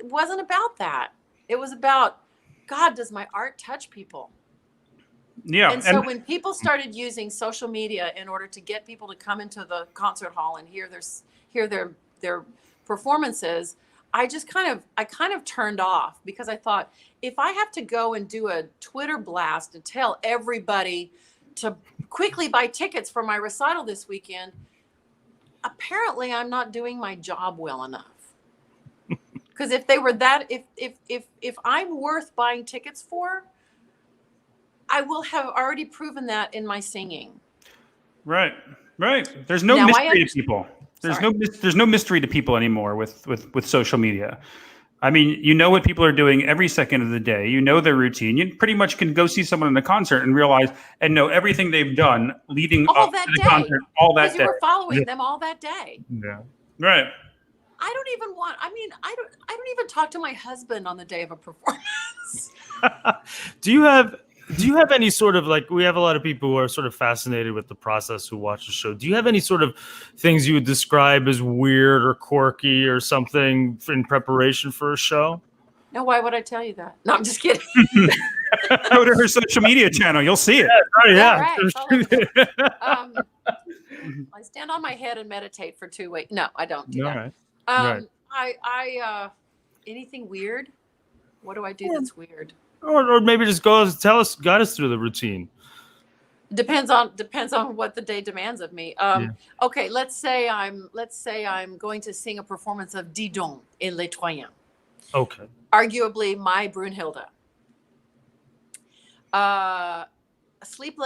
wasn't about that. It was about, God, does my art touch people? Yeah. And so when people started using social media in order to get people to come into the concert hall and hear their performances, I kind of turned off, because I thought, if I have to go and do a Twitter blast and tell everybody to quickly buy tickets for my recital this weekend, apparently I'm not doing my job well enough. Because if they were that, if I'm worth buying tickets for, I will have already proven that in my singing. Right. There's no mystery to people. There's no mystery to people anymore with social media. I mean, you know what people are doing every second of the day. You know their routine. You pretty much can go see someone in a concert and realize and know everything they've done leading up to the concert all that day. Because you were following them all that day. Yeah. Right. I don't even talk to my husband on the day of a performance. Do you have any sort of, like, we have a lot of people who are sort of fascinated with the process who watch the show. Do you have any sort of things you would describe as weird or quirky or something in preparation for a show? No, why would I tell you that? No, I'm just kidding. Go to her social media channel. You'll see it. Yeah. Right. I stand on my head and meditate for 2 weeks. No, I don't do that. Right. I anything weird? What do I do that's weird? Or maybe just guide us through the routine. Depends on what the day demands of me. Okay, let's say I'm going to sing a performance of Didon in Les Troyens. Okay. Arguably my Brunhilde. Sleep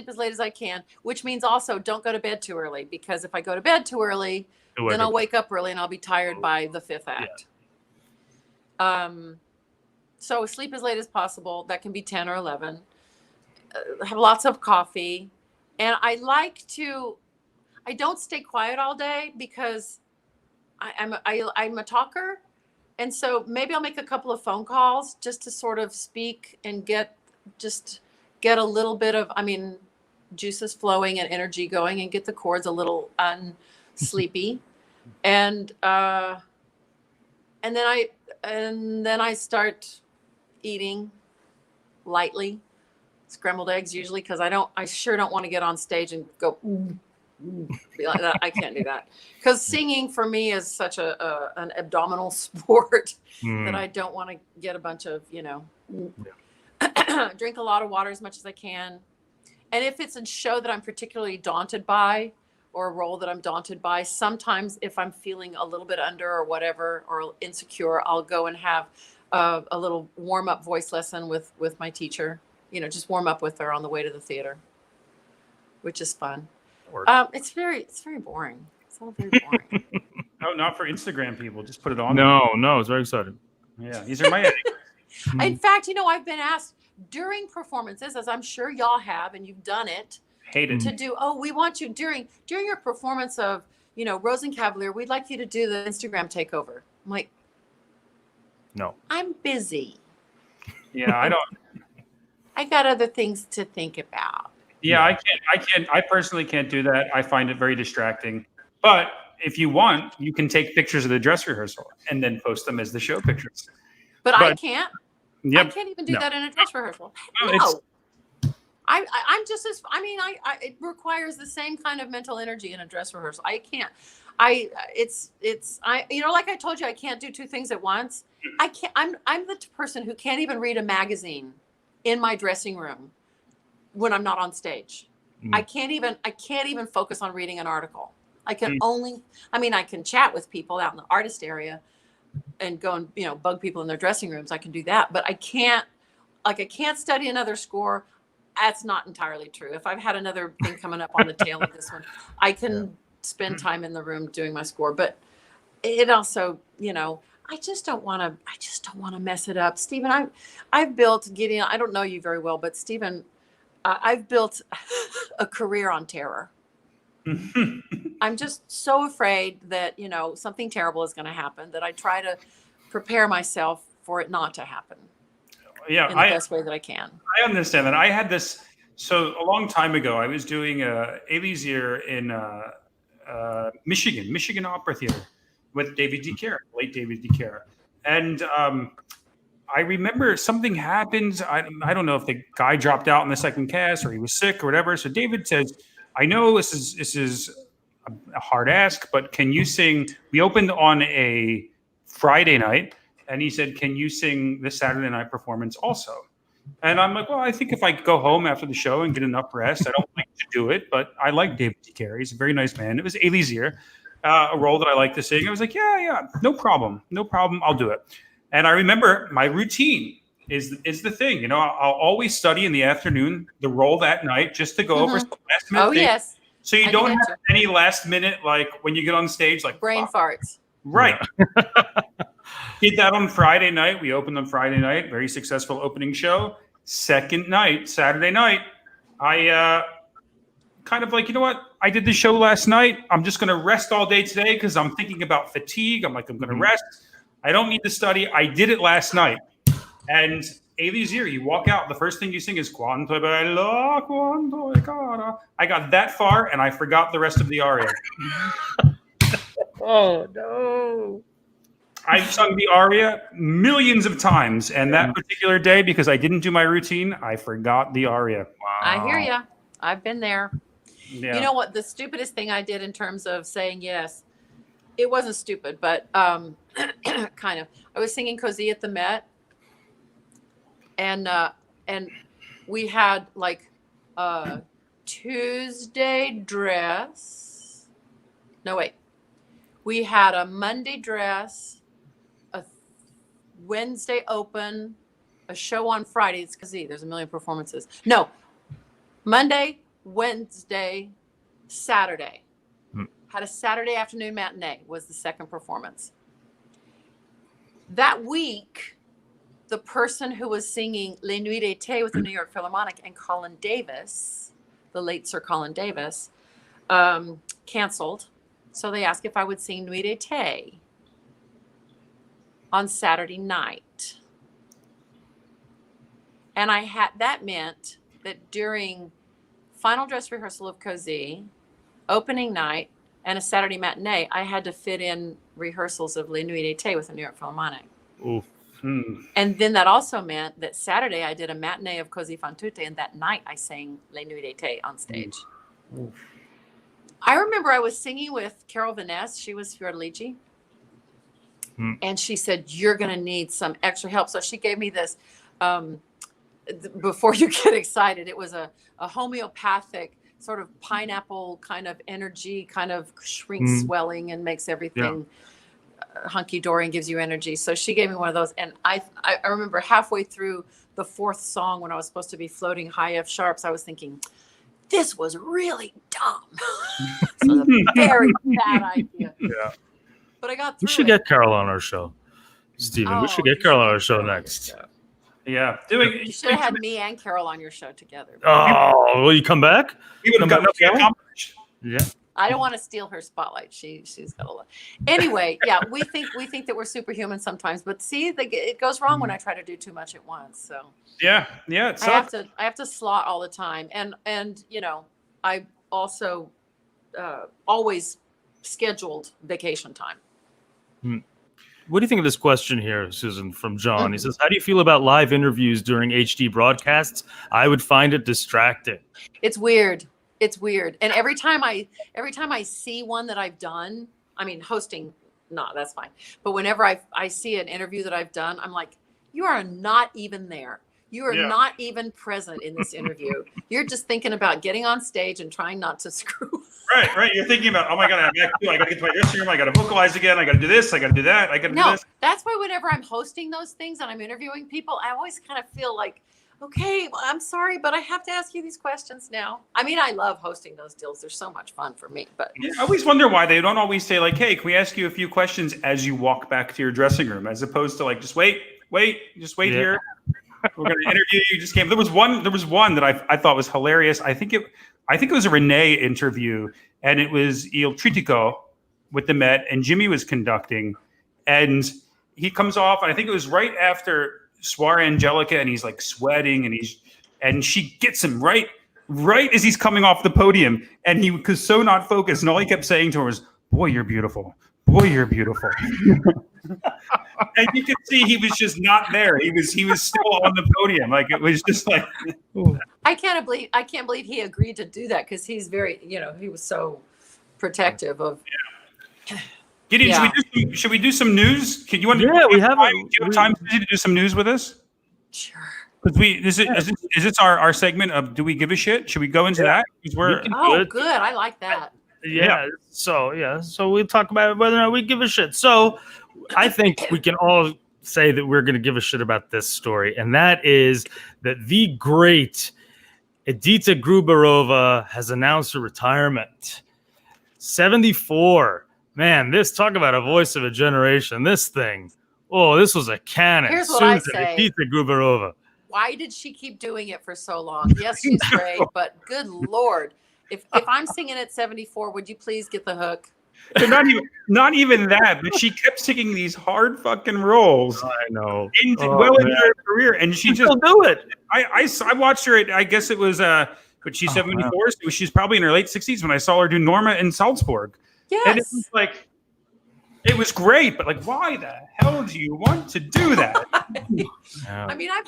as late as I can, which means also don't go to bed too early, because if I go to bed too early, then I'll wake up early and I'll be tired by the fifth act. Yeah. So sleep as late as possible. That can be 10 or 11. Have lots of coffee. And I don't stay quiet all day, because I'm a talker. And so maybe I'll make a couple of phone calls just to sort of speak and get a little bit of, juices flowing and energy going, and get the chords a little unsleepy. And then I start eating lightly, scrambled eggs usually, because I sure don't want to get on stage and go be like that. I can't do that, because singing for me is such an abdominal sport that I don't want to get a bunch of, drink a lot of water as much as I can. And if it's a show that I'm particularly daunted by, or a role that I'm daunted by, sometimes if I'm feeling a little bit under or whatever, or insecure, I'll go and have a little warm up voice lesson with my teacher, just warm up with her on the way to the theater, which is fun. It's very boring. It's all very boring. No, not for Instagram people. Just put it on. No, it's very exciting. Yeah, these are my In fact, I've been asked during performances, as I'm sure y'all have, and you've done it, hate it, to do, we want you during your performance of, Rose and Cavalier, we'd like you to do the Instagram takeover. I'm like, no, I'm busy. Yeah, I got other things to think about. Yeah, I personally can't do that. I find it very distracting. But if you want, you can take pictures of the dress rehearsal and then post them as the show pictures. But I can't. Yep. I can't even do that in a dress rehearsal. No, No. I'm just as, it requires the same kind of mental energy in a dress rehearsal. I can't. Like I told you, I can't do two things at once. I can't. I'm the person who can't even read a magazine in my dressing room when I'm not on stage. I can't even focus on reading an article. I can I can chat with people out in the artist area and go and, bug people in their dressing rooms. I can do that, but I can't study another score. That's not entirely true. If I've had another thing coming up on the tail of this one, I can spend time in the room doing my score, but it also, I just don't want to mess it up. Stephen, I've built, Gideon, I don't know you very well, but Stephen, I've built a career on terror. I'm just so afraid that, something terrible is going to happen, that I try to prepare myself for it not to happen. Yeah, in the best way that I can. I understand that. I had this. So a long time ago, I was doing Elysir in Michigan Opera Theater with David DeCara, late David DeCara. And I remember something happened. I don't know if the guy dropped out in the second cast or he was sick or whatever. So David says, I know this is a hard ask, but can you sing? We opened on a Friday night. And he said, can you sing the Saturday night performance also? And I'm like, well, I think if I go home after the show and get enough rest, I don't like to do it, but I like David DeCara. He's a very nice man. It was Elysir, a role that I like to sing. I was like, yeah, no problem, I'll do it. And I remember my routine is the thing. I'll always study in the afternoon the role that night just to go over some last minute things. Yes. So you don't have any last minute, like when you get on stage, like brain farts. Right. Did that on Friday night. We opened on Friday night. Very successful opening show. Second night, Saturday night, I kind of like, you know what? I did the show last night. I'm just going to rest all day today because I'm thinking about fatigue. I'm going to rest. I don't need to study. I did it last night. And Elysir, you walk out. The first thing you sing is Quanto bello, quanto è cara. I got that far and I forgot the rest of the aria. Oh, no. I've sung the aria millions of times, and that particular day, because I didn't do my routine, I forgot the aria. Wow. I hear you. I've been there. Yeah. You know what? The stupidest thing I did in terms of saying yes, it wasn't stupid, but kind of. I was singing Così at the Met, and we had like a Tuesday dress. No, wait. We had a Monday dress, a Wednesday open, a show on Friday. It's Così. There's a million performances. No, Monday, Wednesday, Saturday. Had a Saturday afternoon matinee was the second performance. That week, the person who was singing Les Nuits d'été with the New York Philharmonic and Colin Davis, the late Sir Colin Davis, canceled. So they asked if I would sing Nuit d'été on Saturday night. And that meant that during final dress rehearsal of Così, opening night, and a Saturday matinee, I had to fit in rehearsals of Les Nuits d'été with the New York Philharmonic. Oof. And then that also meant that Saturday I did a matinee of Così fan tutte, and that night I sang Les Nuits d'été on stage. I remember I was singing with Carol Vaness. She was Fiordalici. And she said, you're going to need some extra help. So she gave me this, before you get excited, it was a homeopathic sort of pineapple kind of energy, kind of shrinks swelling and makes everything hunky-dory and gives you energy. So she gave me one of those. And I remember halfway through the fourth song when I was supposed to be floating high F sharps, I was thinking, this was really dumb. It was a very bad idea. Yeah. But I got through We should get Carol on our show, Stephen. We should get Carol on our show next. Yeah. You should have had me and Carol on your show together. Oh, will you come back? We would have gotten nothing accomplished. Yeah. I don't want to steal her spotlight. She's got a lot. Anyway, yeah, we think that we're superhuman sometimes, but see, it goes wrong when I try to do too much at once. So yeah, it sucks. I have to slot all the time, and you know, I also always scheduled vacation time. What do you think of this question here, Susan, from John? He says, how do you feel about live interviews during HD broadcasts? I would find it distracting. It's weird. It's weird. And every time I see one that I've done, I mean, hosting, no, that's fine. But whenever I see an interview that I've done, I'm like, you are not even there. You are not even present in this interview. You're just thinking about getting on stage and trying not to screw. Right. You're thinking about, oh my God, I got to get to my dressing room. I got to vocalize again. I got to do this. I got to do that. I got to do this. That's why whenever I'm hosting those things and I'm interviewing people, I always kind of feel like, okay, well, I'm sorry, but I have to ask you these questions now. I mean, I love hosting those deals. They're so much fun for me. But I always wonder why they don't always say like, hey, can we ask you a few questions as you walk back to your dressing room, as opposed to like, just wait here. We're going to interview you. Just came. There was one that I thought was hilarious. I think it was a Renee interview, and it was Il Tritico with the Met, and Jimmy was conducting, and he comes off, and I think it was right after Suor Angelica, and he's like sweating, and she gets him right as he's coming off the podium, and he was so not focused, and all he kept saying to her was, "Boy, you're beautiful. Boy, you're beautiful." And you could see he was just not there. He was still on the podium. Like it was just like. I can't believe he agreed to do that, because he's very, he was so protective of. Yeah. Gideon, should we do some news? Can you want? Yeah, we have. Do you have time to do some news with us? Sure. Because is this our segment of Do We Give a Shit? Should we go into that? Good. I like that. Yeah. So we'll talk about whether or not we give a shit. So I think we can all say that we're going to give a shit about this story, and that is that the great Edita Gruberova has announced her retirement. 74. Man, talk about a voice of a generation. This thing. Oh, this was a cannon. Here's what I say. Edita Gruberova. Why did she keep doing it for so long? Yes, she's great, but good Lord. If I'm singing at 74, would you please get the hook? Not even that, but she kept singing these hard fucking roles. I know. Into her career, and she just do it. I watched her. I guess it was but she's 74, so she's probably in her late 60s when I saw her do Norma in Salzburg. Yes. And it was like, it was great, but like, why the hell do you want to do that? I mean, I've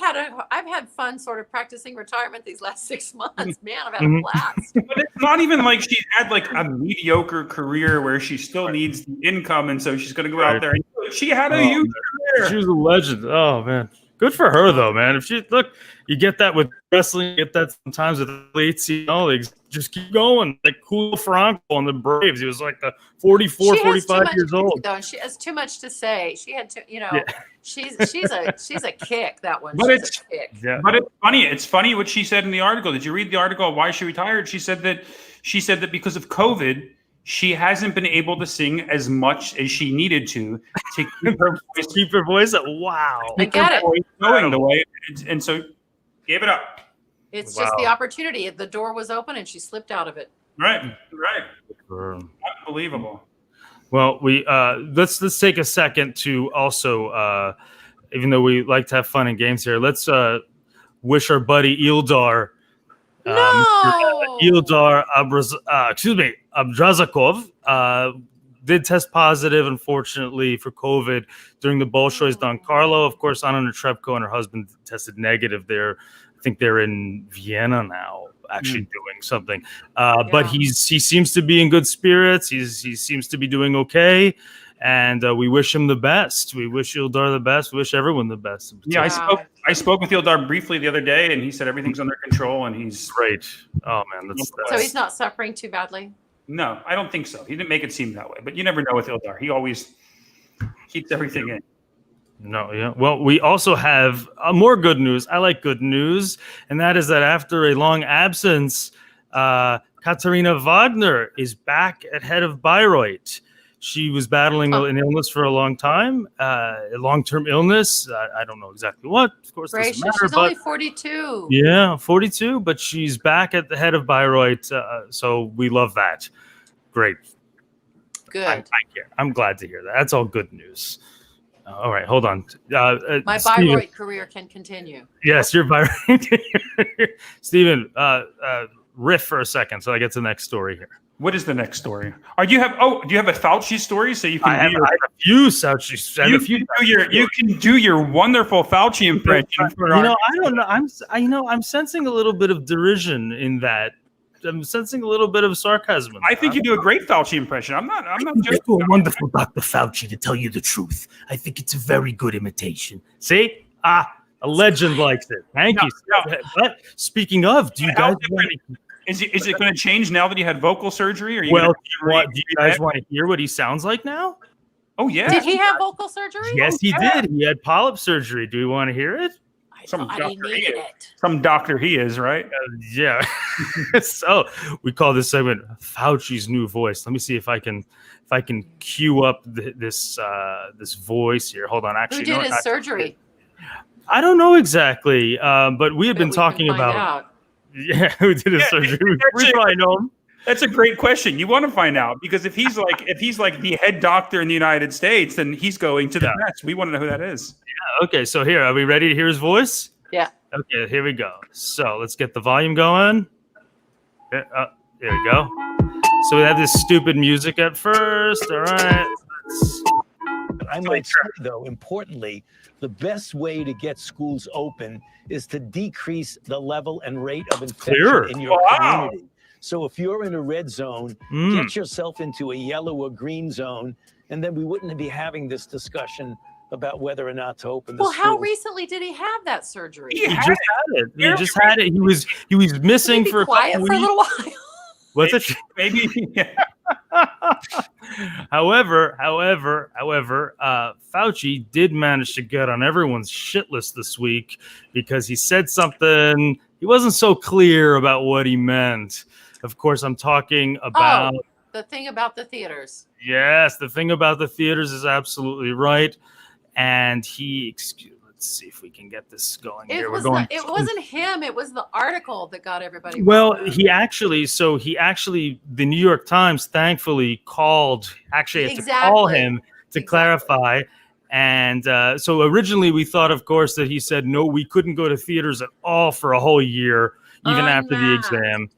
had fun sort of practicing retirement these last 6 months. Man, I've had a blast. But it's not even like she had like a mediocre career where she still needs the income, and so she's going to go out there. And she had a huge career. She was a legend. Oh man, good for her though, man. If you get that with wrestling, you get that sometimes with athletes. They just keep going. Like Julio Franco on the Braves, he was like 44, 45 years old. Though, and she has too much to say. She had to, she's a kick. That one. But it's a kick. Yeah. But it's funny. It's funny what she said in the article. Did you read the article? Why she retired? She said that because of COVID, she hasn't been able to sing as much as she needed to keep her voice. Wow. I get it. Going the way, and so gave it up. It's just the opportunity. The door was open and she slipped out of it. Right. Unbelievable. Well, we let's take a second to also, even though we like to have fun and games here, let's wish our buddy Ildar. Ildar Abrazakov did test positive, unfortunately, for COVID during the Bolshoi's Don Carlo. Of course, Anna Netrebko and her husband tested negative there. I think they're in Vienna now, actually doing something. But he seems to be in good spirits. He seems to be doing okay. And we wish him the best. We wish Ildar the best. We wish everyone the best. Yeah, I spoke with Ildar briefly the other day, and he said everything's under control, and he's great. Oh man, that's so he's not suffering too badly. No, I don't think so. He didn't make it seem that way, but you never know with Ildar. He always keeps everything in. No, yeah. Well, we also have more good news. I like good news, and that is that after a long absence, Katharina Wagner is back at head of Bayreuth. She was battling an illness for a long time, a long-term illness. I don't know exactly what. Of course, doesn't matter, she's only 42. Yeah, 42, but she's back at the head of Bayreuth, so we love that. Great. Good. I'm glad to hear that. That's all good news. All right, hold on. My Bayreuth career can continue. Yes, your Bayreuth. Stephen, riff for a second so I get to the next story here. What is the next story? Do you have a Fauci story so you can? I have a few Fauci. You can do your wonderful Fauci impression. I don't know. I'm sensing a little bit of derision in that. I'm sensing a little bit of sarcasm. I think you do a great Fauci impression. I'm not. Just a wonderful Dr. Fauci, to tell you the truth. I think it's a very good imitation. See, a legend likes it. Thank you. But speaking of, do you guys? Is it going to change now that he had vocal surgery? Or do you guys want to hear what he sounds like now? Oh, yeah. Did he have vocal surgery? Yes, he did. He had polyp surgery. Do you want to hear it? Some doctor he is, right? Yeah. So we call this segment Fauci's new voice. Let me see if I can cue up this voice here. Hold on. Actually, who did his surgery? I don't know exactly, but we had been talking about. Yeah, who did his surgery? We probably know him. That's a great question. You want to find out because if he's like the head doctor in the United States, then he's going to the best. We want to know who that is. Yeah. Okay. So here, are we ready to hear his voice? Yeah. Okay. Here we go. So let's get the volume going. Here we go. So we have this stupid music at first. All right. I might say, though, importantly, the best way to get schools open is to decrease the level and rate of infection in your community. So if you're in a red zone, get yourself into a yellow or green zone, and then we wouldn't be having this discussion about whether or not to open the schools. How recently did he have that surgery? He just had it. He just had it. He was missing for a couple weeks. For a little while. What's it? Maybe. Yeah. However, Fauci did manage to get on everyone's shit list this week because he said something. He wasn't so clear about what he meant. Of course, I'm talking about the thing about the theaters. Yes, the thing about the theaters is absolutely right. And let's see if we can get this going here. It wasn't him. It was the article that got everybody. Well, he actually, the New York Times thankfully called, to call him to clarify. And so originally we thought, of course, that he said, no, we couldn't go to theaters at all for a whole year, even after the exam.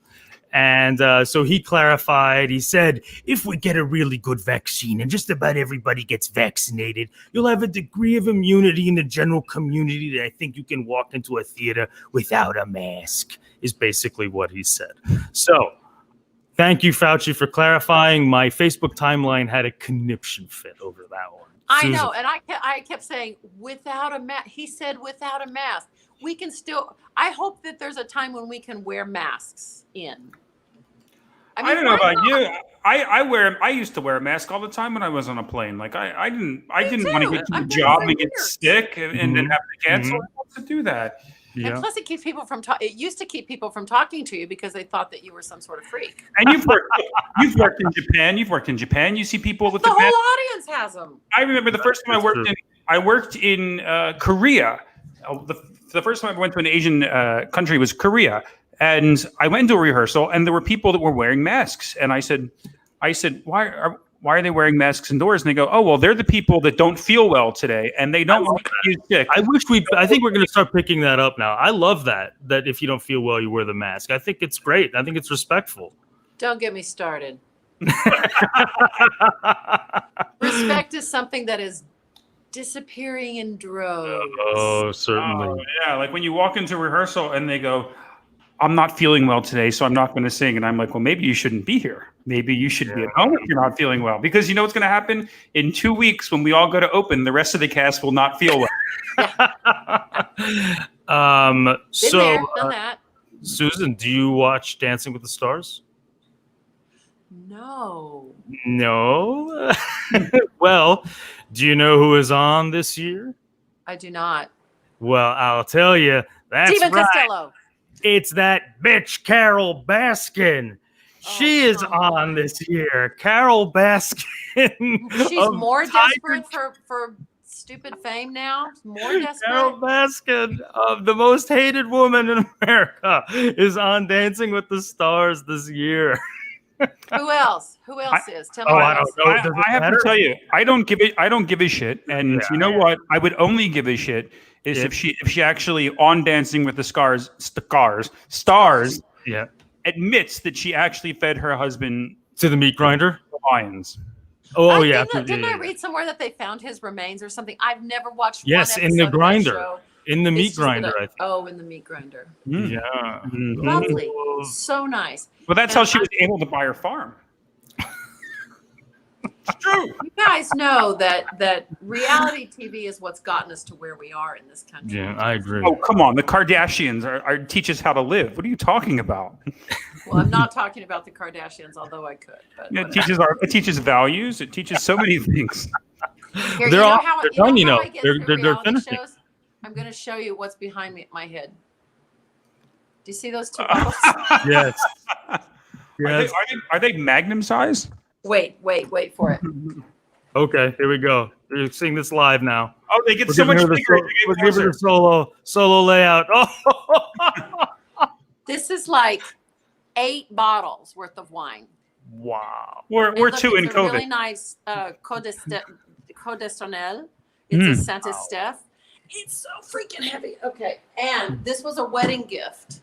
And so he clarified, he said, if we get a really good vaccine and just about everybody gets vaccinated, you'll have a degree of immunity in the general community that I think you can walk into a theater without a mask, is basically what he said. So thank you, Fauci, for clarifying. My Facebook timeline had a conniption fit over that one. I know. And I kept saying, without a mask. He said, without a mask. We can still, I hope that there's a time when we can wear masks in. I don't know about you. I used to wear a mask all the time when I was on a plane. Like I didn't want to get to the job and get sick and then have to cancel. I want to do that. Yeah. And plus, it keeps people from it used to keep people from talking to you because they thought that you were some sort of freak. And you've worked in Japan. You see people with the whole audience has them. I remember the first time I worked in Korea. The first time I went to an Asian country was Korea. And I went to a rehearsal, and there were people that were wearing masks. And I said, why are they wearing masks indoors? And they go, oh, well, they're the people that don't feel well today, and they don't want to get sick. I think we're going to start picking that up now. I love that if you don't feel well, you wear the mask. I think it's great. I think it's respectful. Don't get me started. Respect is something that is disappearing in droves. Oh, certainly. Oh, yeah, like when you walk into rehearsal and they go, I'm not feeling well today, so I'm not going to sing. And I'm like, well, maybe you shouldn't be here. Maybe you should be at home if you're not feeling well. Because you know what's going to happen? In 2 weeks, when we all go to open, the rest of the cast will not feel well. Been So, there, done that. Susan, do you watch Dancing with the Stars? No. No. Well, do you know who is on this year? I do not. Well, I'll tell you. That's Stephen right. Costello. It's that bitch Carol Baskin. She is come on this year. Carol Baskin. She's of more Tiger desperate for stupid fame now. More desperate. Carol Baskin, of the most hated woman in America, is on Dancing with the Stars this year. Who else? Who else is? Tell me. Oh, who I else. don't know. Does it I have matter? to tell you, I don't give a shit. And Yeah. you know what? I would only give a shit is if she actually on Dancing with the Stars Yeah. admits that she actually fed her husband To the meat grinder? lions. Oh, yeah. Didn't I read somewhere that they found his remains or something? I've never watched. Yes, one in the episode of that grinder. show. In the It's meat just grinder, that I think. Oh, in the meat grinder. Yeah. Mhm. Lovely. So nice. Well, that's And how she was able to buy her farm. It's true. You guys know that reality TV is what's gotten us to where we are in this country. Yeah, I agree. Oh, come on. The Kardashians are teach us how to live. What are you talking about? Well, I'm not talking about the Kardashians, although I could. But It teaches values. It teaches so many things. Here, They're all- they're done, you know. how I get They're- through they're reality finishing. shows? I'm going to show you what's behind my head. Do you see those two bottles? Yes. Yes. Are they Magnum size? Wait for it. Okay, here we go. We're seeing this live now. Oh, they get We're so giving much her the bigger. we're giving her solo layout. Oh, This is like 8 bottles worth of wine. wow. We're And look, two in it's a COVID. really nice Codesternel. It's a Saint Estèphe. It's so freaking heavy. Okay, and this was a wedding gift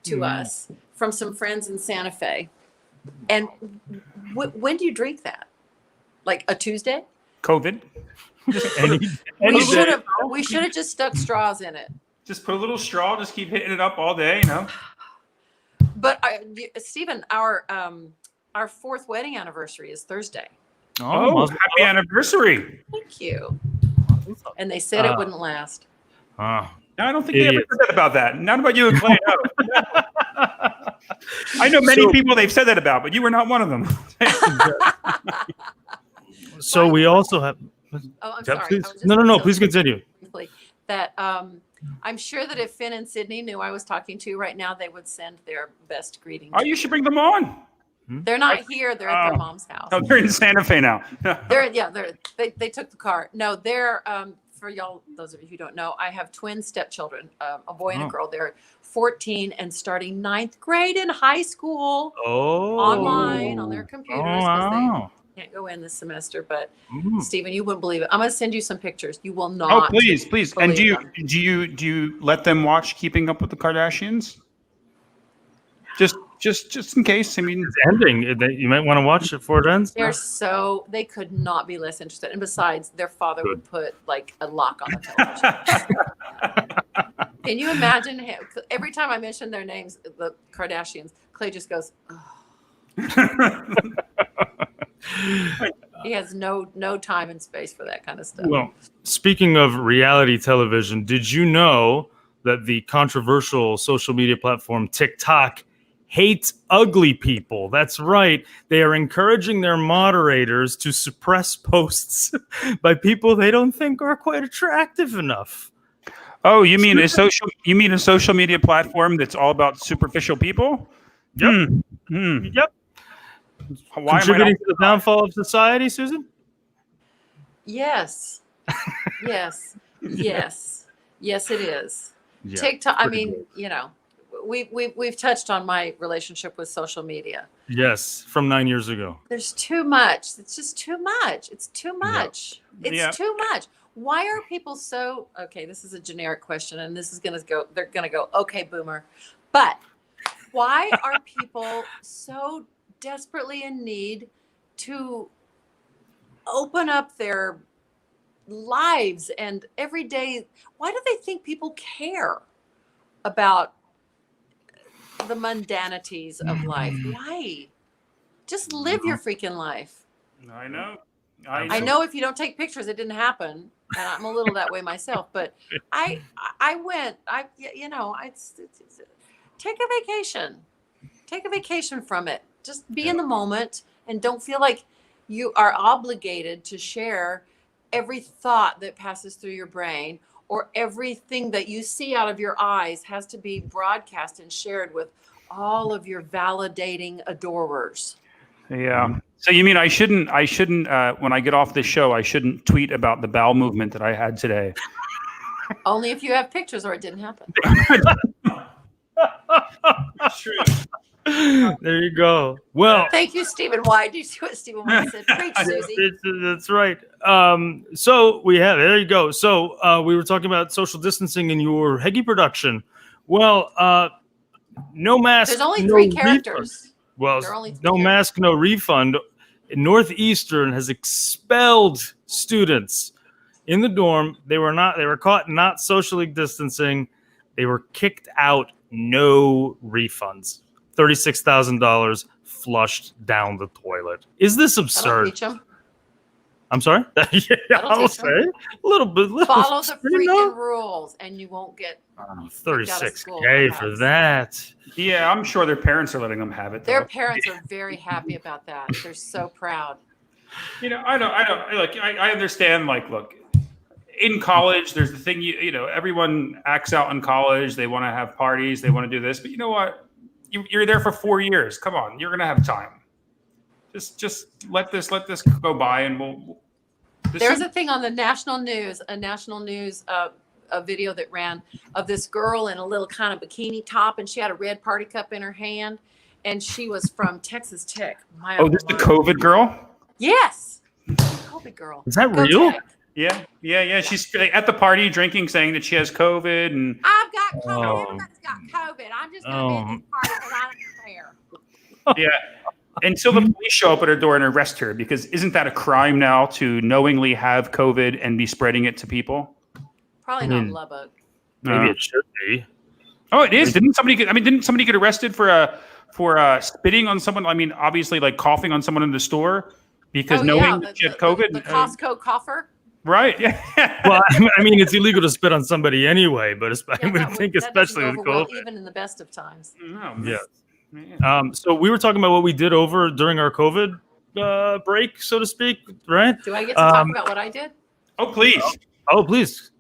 to us from some friends in Santa Fe. And when do you drink that? Like a Tuesday? COVID. Any We day. should have just stuck straws in it. Just put a little straw. Just keep hitting it up all day. You know. But Stephen, our 4th wedding anniversary is Thursday. Oh, happy anniversary! Thank you. And they said it wouldn't last. No, I don't think they ever Idiots. said that about that. Not about you and Clay. No. I know many people they've said that about, but you were not one of them. So we also have. Oh, I'm Yeah, sorry. please. I was just No. gonna Please say continue. briefly that I'm sure that if Finn and Sydney knew I was talking to you right now, they would send their best greetings. Oh, you should bring them on. They're not here. They're at their mom's house. Oh, they're in Santa Fe now. They took the car. No, they're for y'all. Those of you who don't know, I have twin stepchildren, a boy and a girl. They're 14 and starting 9th grade in high school Oh. online on their computers because wow. they can't go in this semester. But Mm. Stephen, you wouldn't believe it. I'm going to send you some pictures. You will Oh, not. please. And believe do you let them watch Keeping Up with the Kardashians? Just in case. I mean, It's ending. You might want to watch it before it ends. They could not be less interested. And besides, their father would put like a lock on the television. Can you imagine him? Every time I mention their names, the Kardashians, Clay just goes, oh. He has no time and space for that kind of stuff. Well, speaking of reality television, did you know that the controversial social media platform TikTok hates ugly people? That's right. They are encouraging their moderators to suppress posts by people they don't think are quite attractive enough. oh, you mean a social media platform that's all about superficial people? Yep. Yep. Why am I Contributing not? to the downfall of society, Susan? Yes. Yes. Yes, it is. Yeah, TikTok. I pretty mean, good. you know, we've touched on my relationship with social media. Yes, from 9 years ago. There's too much. It's just too much. It's too much. It's Yeah. too much. Why are people so okay? This is a generic question, and this is gonna go. They're gonna go, okay, boomer. But why are people so desperately in need to open up their lives and every day. Why do they think people care about the mundanities of life? Why? Just live your freaking life. I know. I know if you don't take pictures, it didn't happen, and I'm a little that way myself. But I went. Take a vacation. Take a vacation from it. Just be in the moment, and don't feel like you are obligated to share every thought that passes through your brain, or everything that you see out of your eyes has to be broadcast and shared with all of your validating adorers. Yeah. So you mean I shouldn't when I get off this show, I shouldn't tweet about the bowel movement that I had today? Only if you have pictures or it didn't happen. That's true. There you go. Well, Thank you, Stephen White. Do you see what Stephen White said? Preach, Susie. that's right. So there you go. So we were talking about social distancing in your Heggy production. Well, no mask. There's only no 3 refund. characters. Well, There are only 3 no characters. mask, no refund. Northeastern has expelled students in the dorm. They were caught not socially distancing. They were kicked out. No refunds. $36,000 flushed down the toilet. Is this That'll absurd? teach 'em. I'm sorry? Yeah, That'll I'll teach 'em. say. A little bit. Follow the you know? freaking rules, and you won't get. $36K for that. Yeah, I'm sure their parents are letting them have it. Their Though. parents are very happy about that. They're so proud. You know, I don't look. I understand. Like, look, in college, there's the thing. You know, everyone acts out in college. They want to have parties. They want to do this. But you know what? You're there for 4 years. Come on, you're gonna have time. Just let this go by, and we'll. There's a thing on the national news, a video that ran of this girl in a little kind of bikini top, and she had a red party cup in her hand, and she was from Texas Tech. Oh, this the COVID girl? Yes, COVID girl. Is that Go real? Tech. Yeah. She's at the party drinking, saying that she has COVID, and I've got COVID. Oh. Everybody's got COVID. I'm just gonna be at this party because I don't care. yeah. Until the police show up at her door and arrest her, because isn't that a crime now to knowingly have COVID and be spreading it to people? Probably not in Lubbock. Maybe it should be. Oh, it is. Didn't somebody get arrested for spitting on someone? I mean, obviously, like coughing on someone in the store because knowing that she had COVID. The Costco cougher. Right. Yeah. Well, I mean, it's illegal to spit on somebody anyway, but I would think that doesn't especially go with over well, COVID. even in the best of times. No, Yeah. man. So we were talking about what we did over during our COVID break, so to speak, right? Do I get to talk about what I did? Oh, please. Oh, please.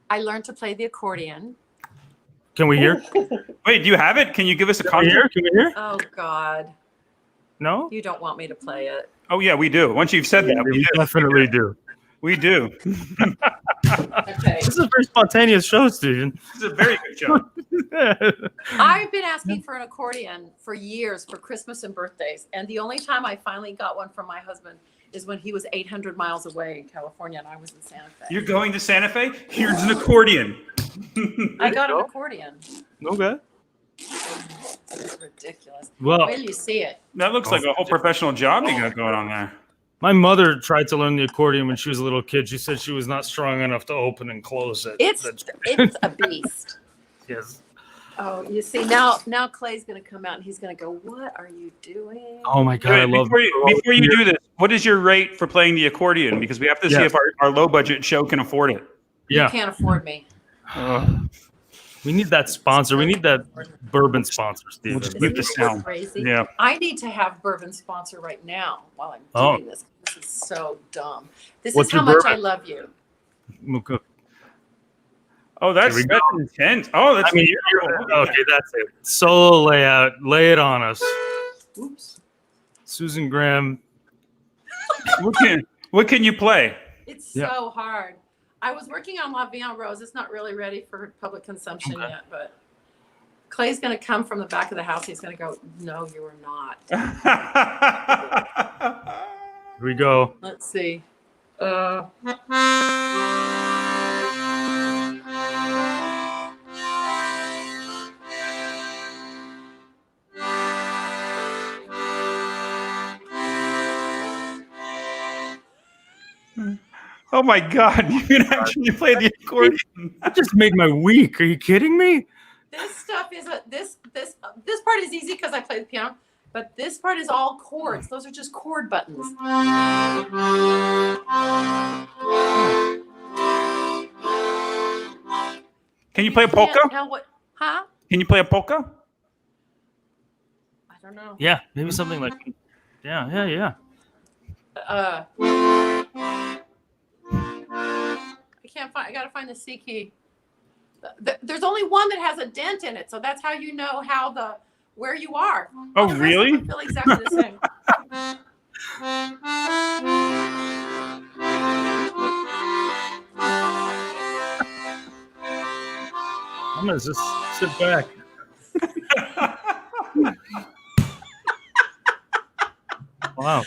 I learned to play the accordion. Can we hear? Wait, do you have it? Can you give us a Can we concert? hear? Oh God, No? you don't want me to play it. Oh, yeah, we do. Once you've said that, we We do. definitely do. We do. Okay. This is a very spontaneous show, Stephen. This is a very good show. I've been asking for an accordion for years for Christmas and birthdays, and the only time I finally got one from my husband is when he was 800 miles away in California and I was in Santa Fe. You're going to Santa Fe? Here's an accordion. I got an accordion. Okay. It's ridiculous. Well, Wait till you see it. That looks like a whole professional job you got going on there. my mother tried to learn the accordion when she was a little kid. She said she was not strong enough to open and close it. It's a beast. Yes. Oh, you see now Clay's gonna come out and he's gonna go, "What are you doing?" Oh my God, I love Before you do this, what is your rate for playing the accordion? Because we have to see if our low budget show can afford it. You Yeah, can't afford me. we need that sponsor. We need that bourbon sponsor, Stephen. just Isn't Mute the this sound. crazy? Yeah. I need to have bourbon sponsor right now while I'm Oh. doing this. This is so dumb. This What's is how your much I bourbon? love you. Okay. Oh, that's Here we go. intense. Oh, that's I mean, okay, that's it. Solo layout. Lay it on us. Oops. Susan Graham. what can you play? It's Yeah. so hard. I was working on La Vienne Rose. It's not really ready for public consumption Okay. yet, but Clay's going to come from the back of the house. He's going to go, "No, you are not." Here we go. Let's see. Oh my God! You can actually play the accordion. That just made my week. Are you kidding me? This stuff is this part is easy because I play the piano, but this part is all chords. Those are just chord buttons. Can you play a polka? Tell what? Huh? Can you play a polka? I don't know. Yeah, maybe something like. Yeah. I can't find. I gotta find the C key. There's only one that has a dent in it, so that's how you know where you are. Oh, The rest really? of them feel exactly the same. I'm gonna just sit back. Wow.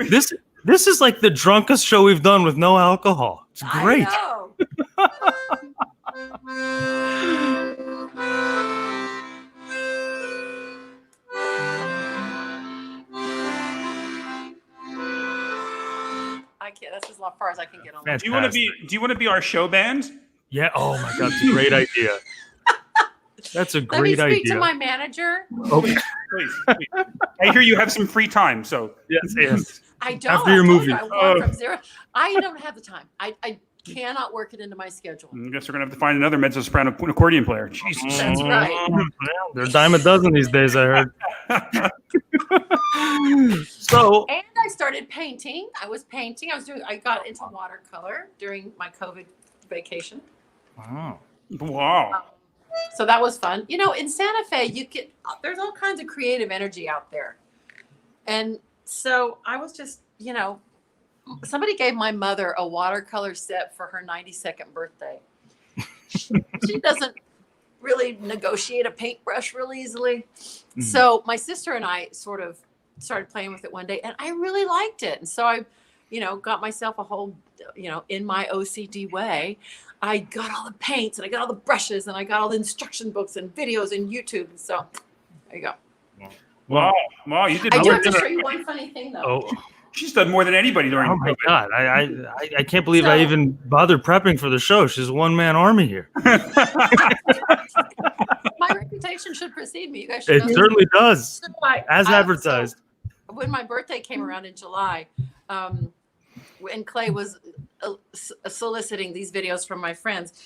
This is like the drunkest show we've done with no alcohol. It's great. I know. I can't. That's as far as I can get on. Fantastic. Do you want to be our show band? Yeah. Oh my God, it's a great idea. That's a great Let me speak idea. to my manager. Okay. Please. I hear you have some free time, so Yes. I don't. After your I told movie. you, I went from zero. I don't have the time. I cannot work it into my schedule. I guess we're gonna have to find another mezzo soprano accordion player. Jesus. That's right. Yeah, they're a dime a dozen these days, I heard. So And I started painting. I got into watercolor during my COVID vacation. wow. Wow. So that was fun. In Santa Fe, there's all kinds of creative energy out there. And so I was just, somebody gave my mother a watercolor set for her 92nd birthday. She doesn't really negotiate a paintbrush real easily. Mm-hmm. So my sister and I sort of started playing with it one day, and I really liked it. And so I, got myself a whole, in my OCD way, I got all the paints and I got all the brushes and I got all the instruction books and videos and YouTube. And so there you go. Wow. You did. I do have to show you one funny thing though. Oh, She's done more than anybody during. oh my God. I can't believe I So- even bothered prepping for the show. She's a one-man army here. My reputation should precede me. You guys should It know certainly does. So As advertised. So when my birthday came around in July, and Clay was soliciting these videos from my friends,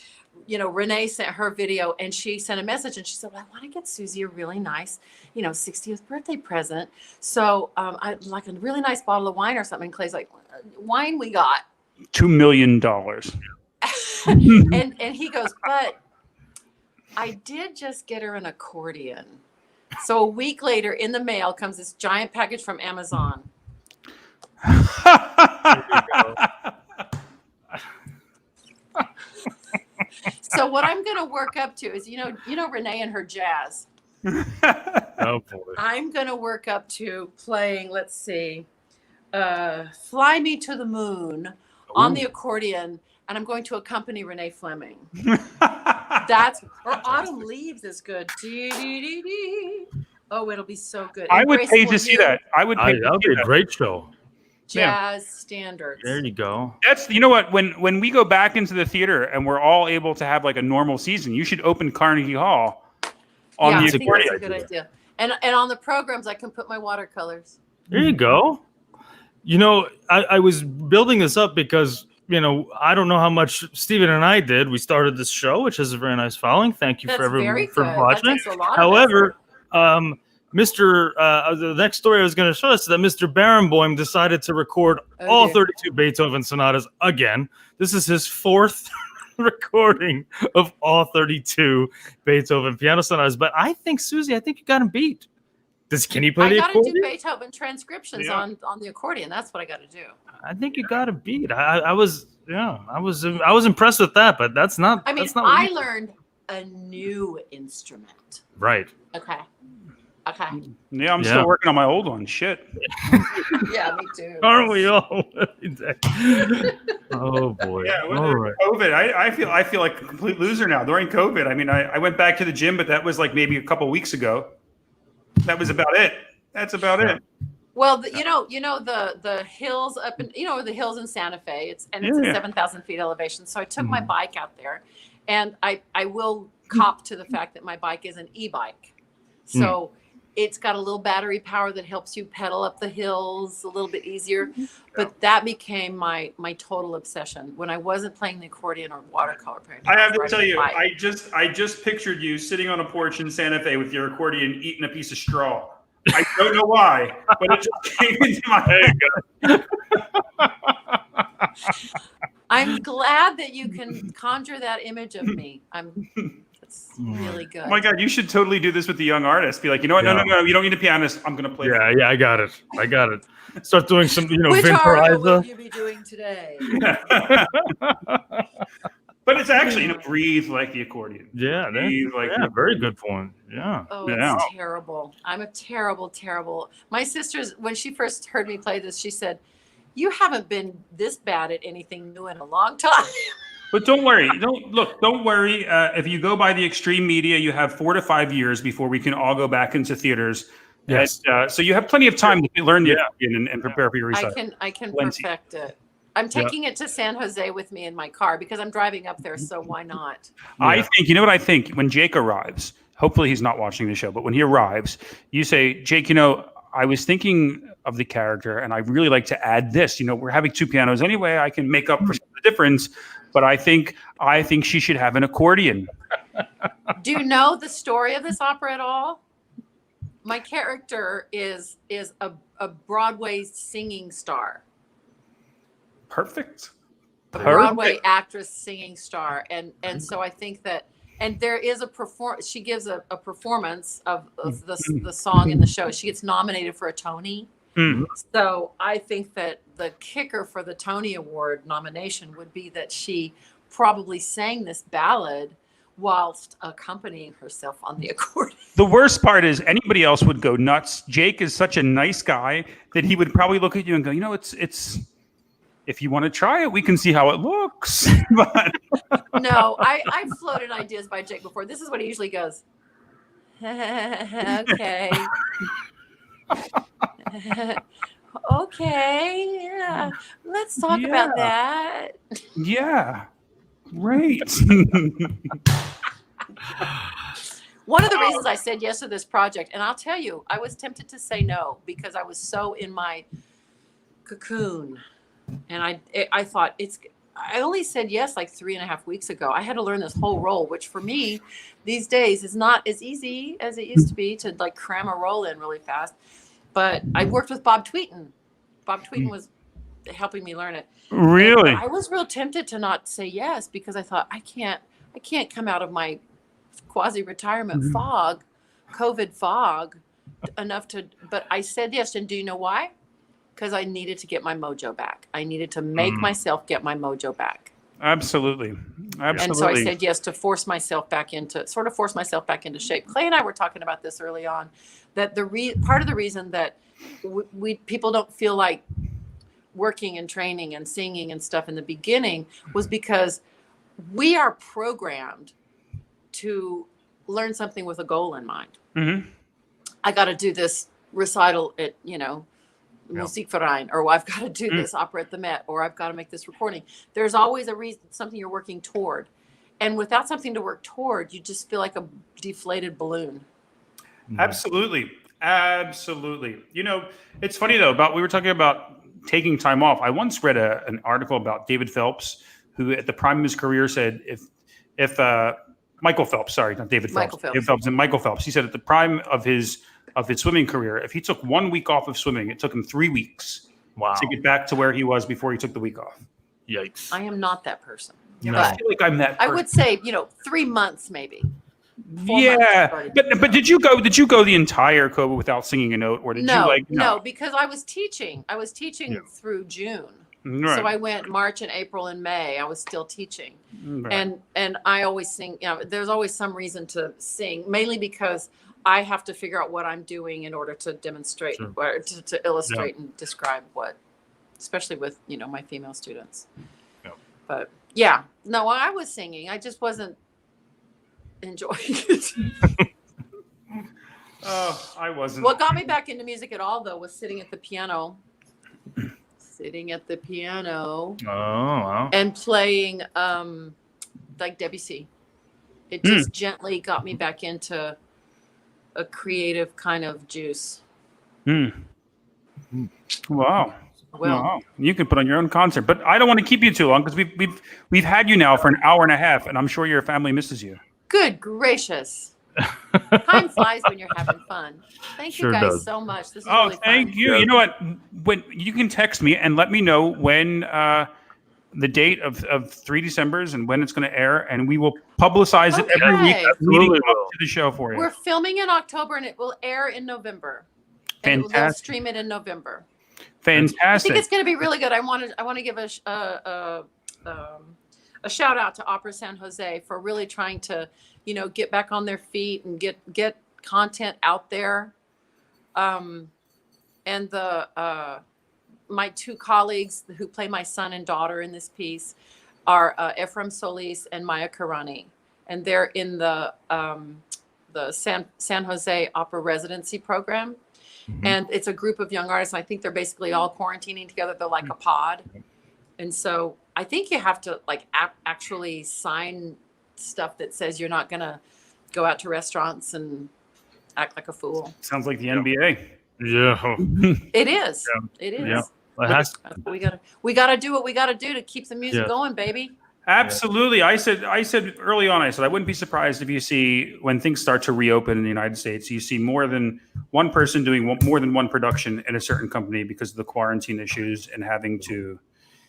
Renee sent her video and she sent a message and she said, well, I want to get Susie a really nice, 60th birthday present. So I'd like a really nice bottle of wine or something. And Clay's like, wine we got. $2 million. and he goes, but I did just get her an accordion. So a week later in the mail comes this giant package from Amazon. So what I'm going to work up to is, Renee and her jazz. Oh boy. I'm going to work up to playing, let's see, Fly Me to the Moon on the accordion, and I'm going to accompany Renee Fleming. Or Autumn Leaves is good. Oh, it'll be so good. I would pay to see that. I would pay. That would be a great show. Jazz standards. There you go. That's what when we go back into the theater and we're all able to have like a normal season, you should open Carnegie Hall on I the think accordion. that's a good idea. And on the programs, I can put my watercolors. There you go. I was building this up because, I don't know how much Stephen and I did. We started this show, which has a very nice following. Thank you That's for everyone very for good. watching. That takes a lot of However, the next story I was going to show us is that Mr. Barenboim decided to record all 32 Beethoven sonatas again. This is his fourth recording of all 32 Beethoven piano sonatas. But I think, Susie, you got him beat. Can he play the I got to accordion? do Beethoven transcriptions on the accordion. That's what I got to do. I think you got him beat. I was impressed with that, but that's not. I mean, that's not I learned a new instrument. right. Okay. Yeah, I'm still working on my old one. Shit. Yeah, me too. Aren't we all? Oh boy. Yeah, all right. COVID. I feel like a complete loser now during COVID. I mean, I went back to the gym, but that was like maybe a couple weeks ago. That was about it. That's about it. Well, the hills up in the hills in Santa Fe. It's at 7,000 feet elevation. So I took my bike out there, and I will cop to the fact that my bike is an e-bike, so it's got a little battery power that helps you pedal up the hills a little bit easier. But that became my total obsession when I wasn't playing the accordion or watercolor painting. I have to tell you, I just pictured you sitting on a porch in Santa Fe with your accordion, eating a piece of straw. I don't know why, but it just came into my head. I'm glad that you can conjure that image of me. It's really good. Oh my God, you should totally do this with the young artists. Be like, you know what? No, you don't need a pianist. I'm going to play. Yeah, I got it. Start doing some, Which aria will you be doing today? But it's actually, breathe like the accordion. Yeah, very good point. Yeah. Oh, it's terrible. I'm a terrible, terrible. My sister's, when she first heard me play this, she said, "You haven't been this bad at anything new in a long time." But don't worry. Don't worry. If you go by the extreme media, you have 4 to 5 years before we can all go back into theaters. Yes. And, so you have plenty of time to learn the accordion and prepare for your recital. I can perfect it. I'm taking it to San Jose with me in my car because I'm driving up there. So why not? I think, you know what I think? When Jake arrives, hopefully he's not watching the show, but when he arrives, you say, "Jake, I was thinking of the character and I really like to add this. We're having 2 pianos anyway. I can make up for the difference, but I think she should have an accordion." Do you know the story of this opera at all? My character is a Broadway singing star. Perfect. A Broadway actress singing star. And so I think that, and there is she gives a performance of the song in the show. She gets nominated for a Tony. So I think that the kicker for the Tony Award nomination would be that she probably sang this ballad whilst accompanying herself on the accordion. The worst part is anybody else would go nuts. Jake is such a nice guy that he would probably look at you and go, it's if you want to try it, we can see how it looks. But no, I've floated ideas by Jake before. This is what he usually goes. Okay. Okay. Yeah. Let's talk about that. Yeah. Great. One of the reasons I said yes to this project, and I'll tell you, I was tempted to say no because I was so in my cocoon. And I thought I only said yes like 3.5 weeks ago. I had to learn this whole role, which for me these days is not as easy as it used to be to like cram a role in really fast. But I worked with Bob Tweeten. Bob Tweeten was helping me learn it. Really? And I was real tempted to not say yes because I thought I can't come out of my quasi-retirement fog, COVID fog enough to, but I said yes. And do you know why? Because I needed to get my mojo back. I needed to make myself get my mojo back. Absolutely. And so I said yes to force myself back into shape. Clay and I were talking about this early on, that part of the reason that people don't feel like working and training and singing and stuff in the beginning was because we are programmed to learn something with a goal in mind. Mm-hmm. I got to do this recital at, Musikverein, or I've got to do this opera at the Met, or I've got to make this recording. There's always a reason, something you're working toward. And without something to work toward, you just feel like a deflated balloon. Absolutely. It's funny though, we were talking about taking time off. I once read an article about David Phelps, who at the prime of his career said if Michael Phelps, sorry, not David Phelps, David Phelps and Michael Phelps, he said at the prime of his swimming career, if he took 1 week off of swimming, it took him 3 weeks to get back to where he was before he took the week off. Yikes. I am not that person. No. I feel like I'm that person. I would say, 3 months maybe. 4 Yeah, but did you go the entire COVID without singing a note, or did you No, because I was teaching. I was teaching through June. Right. So I went March and April and May. I was still teaching, right. and I always sing. There's always some reason to sing, mainly because I have to figure out what I'm doing in order to demonstrate or to illustrate and describe what, especially with my female students. Yeah. But no, I was singing. I just wasn't enjoying it. Oh, I wasn't. What got me back into music at all, though, was sitting at the piano. Oh, wow. And playing like Debussy. It just gently got me back into a creative kind of juice. Wow. Well, Wow. You can put on your own concert, but I don't want to keep you too long because we've had you now for an hour and a half, and I'm sure your family misses you. good gracious. Time flies when you're having fun. Thank you guys so much. This is really fun. Thank you. Yeah. You know what? When you can text me and let me know when the date of 3 Decembers and when it's going to air, and we will publicize it every week leading up to the show for you. We're filming in October, and it will air in November. And we'll stream it in November. Fantastic. I think it's going to be really good. I want to give a shout out to Opera San Jose for really trying to, get back on their feet and get content out there. And my two colleagues who play my son and daughter in this piece are Ephraim Solis and Maya Karani, and they're in the San Jose Opera Residency Program. And it's a group of young artists. And I think they're basically all quarantining together. They're like a pod. And so I think you have to actually sign stuff that says you're not going to go out to restaurants and act like a fool. Sounds like the NBA. Yeah. It is. Yeah. It is. Yeah. We gotta do what we gotta do to keep the music going, baby. Absolutely. I said early on, I wouldn't be surprised if you see, when things start to reopen in the United States, you see more than one person doing more than one production in a certain company because of the quarantine issues and having to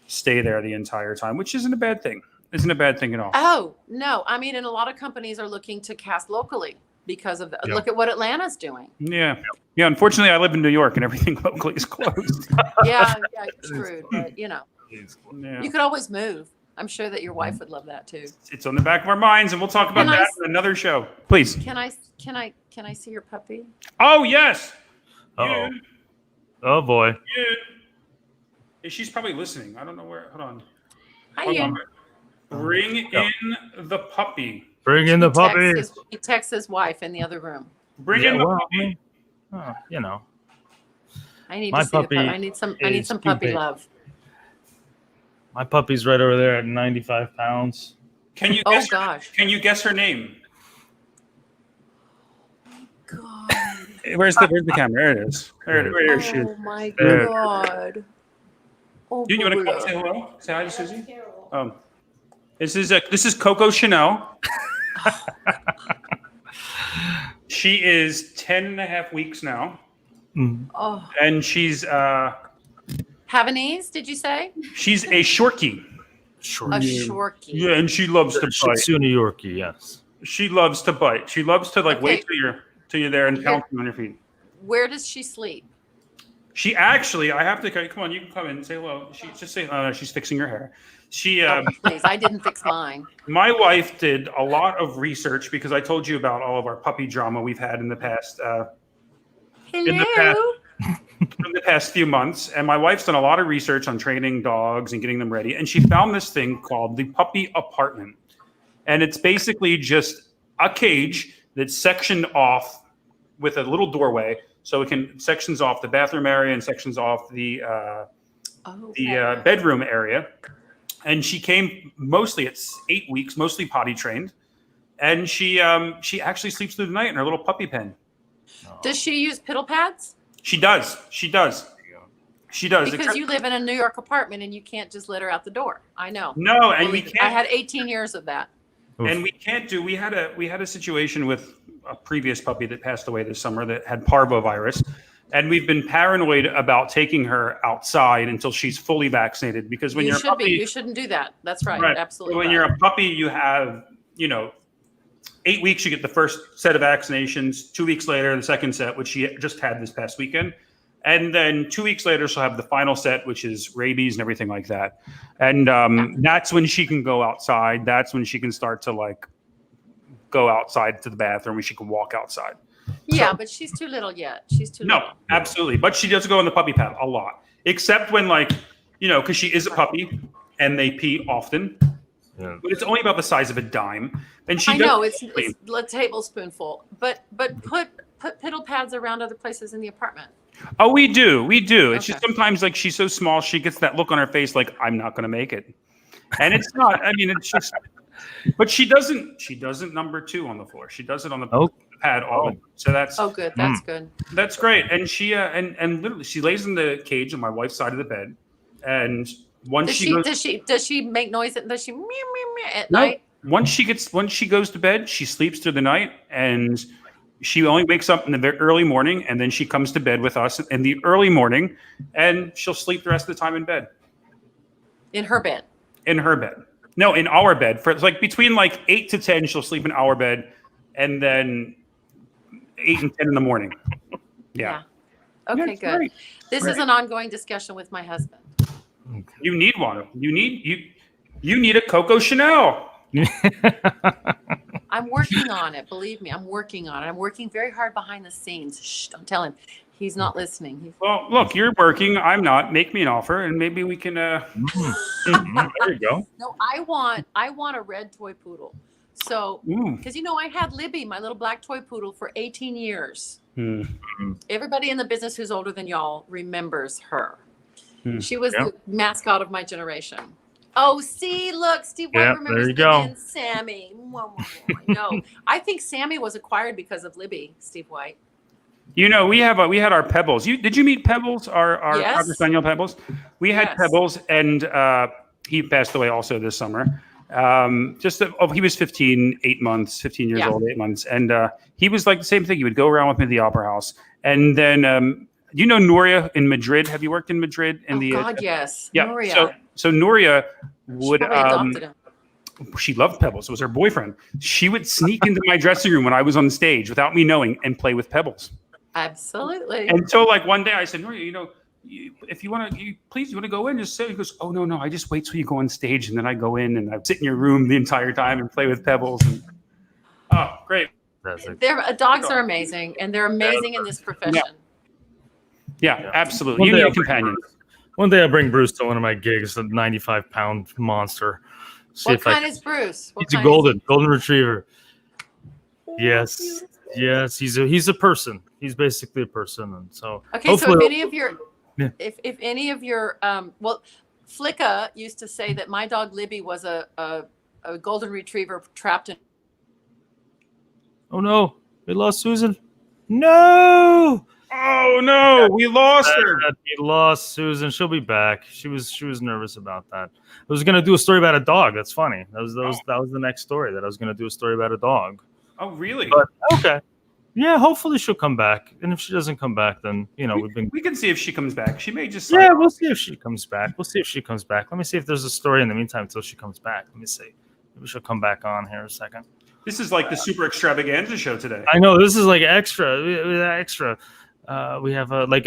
stay there the entire time, which isn't a bad thing. Isn't a bad thing at all. Oh, no. I mean, and a lot of companies are looking to cast locally because of look at what Atlanta's doing. Yeah. Yeah. Unfortunately, I live in New York and everything locally is closed. yeah, screwed. But, you Yeah. could always move. I'm sure that your wife would love that too. It's on the back of our minds, and we'll talk about that in another show. Please. Can I see your puppy? Oh, yes. Uh-oh. Oh, boy. Yeah. She's probably listening. I don't know where. Hold on. Hi, Ian. Bring in the puppy. Bring in the puppy. He texts his wife in the other room. Bring in the puppy. I need My to see puppy I need some puppy love. My puppy's right over there at 95 pounds. Can you guess Can you guess her name? God. Where's the camera? There it is. There she is. Oh my God. Oh, You want to come say hello? Say hi to Susie. This is Coco Chanel. She is 10 and a half weeks now. Oh. And she's Havanese, did you say? She's a Shorkie. A Shorkie. Yeah, and she loves to bite. Shih Tzu New Yorkie, yes. She loves to bite. She loves to wait till you're there and pounce on your feet. Where does she sleep? She actually, I have to come on. You can come in and say hello. She just say, oh no, she's fixing her hair. She, please, I didn't fix mine. My wife did a lot of research because I told you about all of our puppy drama we've had in the past. In the past few months, and my wife's done a lot of research on training dogs and getting them ready, and she found this thing called the puppy apartment, and it's basically just a cage that's sectioned off with a little doorway, so it can sections off the bathroom area and sections off the bedroom area. And she came mostly at 8 weeks, mostly potty trained, and she actually sleeps through the night in her little puppy pen. Does she use piddle pads? She does. Because you live in a New York apartment and you can't just let her out the door. I know. No, and we can't. I had 18 years of that. And we can't do. We had a situation with a previous puppy that passed away this summer that had parvovirus, and we've been paranoid about taking her outside until she's fully vaccinated. Because when you're a puppy, you shouldn't do that. That's right. Absolutely. When you're a puppy, you have 8 weeks, you get the first set of vaccinations. 2 weeks later, the second set, which she just had this past weekend. And then 2 weeks later, she'll have the final set, which is rabies and everything like that. And that's when she can go outside. That's when she can start to go outside to the bathroom, and she can walk outside. Yeah, but she's too little yet. She's too little. No, absolutely. But she does go on the puppy pad a lot, except when because she is a puppy and they pee often. Yeah. But it's only about the size of a dime. And I know it's a tablespoonful, but put put piddle pads around other places in the apartment? Oh, we do. It's just Okay. sometimes like she's so small, she gets that look on her face like I'm not going to make it, and it's not. I mean, it's just. But she doesn't. She doesn't number 2 on the floor. She does it on the pad all the time. So that's good. That's good. That's great. And she and literally she lays in the cage on my wife's side of the bed, and once does she make noise? Does she meow meow meow at night? Once she goes to bed, she sleeps through the night, and she only wakes up in the very early morning, and then she comes to bed with us in the early morning, and she'll sleep the rest of the time in bed. In her bed. In her bed. No, in our bed. For like between like 8 to 10, she'll sleep in our bed, and then 8 and 10 in the morning. Yeah. Okay, good. Great. This is an ongoing discussion with my husband. You need one. You need a Coco Chanel. I'm working on it. Believe me, I'm working on it. I'm working very hard behind the scenes. Shh, don't tell him. He's not listening. Well, look, you're working. I'm not. Make me an offer, and maybe we can. There you go. No, I want a red toy poodle. So, because I had Libby, my little black toy poodle, for 18 years. Everybody in the business who's older than y'all remembers her. She was the mascot of my generation. Oh, see, look, Steve White remembers Libby and Sammy. No, I think Sammy was acquired because of Libby, Steve White. We had our Pebbles. Did you meet Pebbles? Our Cocker Spaniel Pebbles. We had Pebbles, and he passed away also this summer. He was 15 years old, 8 months, and he was like the same thing. He would go around with me to the opera house, and then Nuria in Madrid. Have you worked in Madrid? Yes. Yeah. Nuria. So Nuria would. She adopted him. She loved Pebbles. It was her boyfriend. She would sneak into my dressing room when I was on stage without me knowing and play with Pebbles. Absolutely. And so, like one day, I said, Nuria, if you want to go in, just say. He goes, oh no, I just wait till you go on stage, and then I go in and I sit in your room the entire time and play with Pebbles. And oh, great! Dogs are amazing, and they're amazing in this profession. Yeah, absolutely. You need a companion. One day I'll bring Bruce to one of my gigs, a 95-pound monster. What kind is Bruce? He's a golden retriever. Yes, he's a person. He's basically a person, and so so if any of your, if any of your, Flicka used to say that my dog Libby was a golden retriever trapped in. Oh no, we lost Susan. No. Oh no, we lost her. We lost Susan. She'll be back. She was nervous about that. I was gonna do a story about a dog. That's funny. That was the next story that I was gonna do a story about a dog. Oh really? But, okay. Yeah, hopefully she'll come back. And if she doesn't come back, then we can see if she comes back. She may just we'll see if she comes back. Let me see if there's a story in the meantime until she comes back. Let me see. Maybe she'll come back on here a second. This is like the super extravaganza show today. I know this is like extra. We have we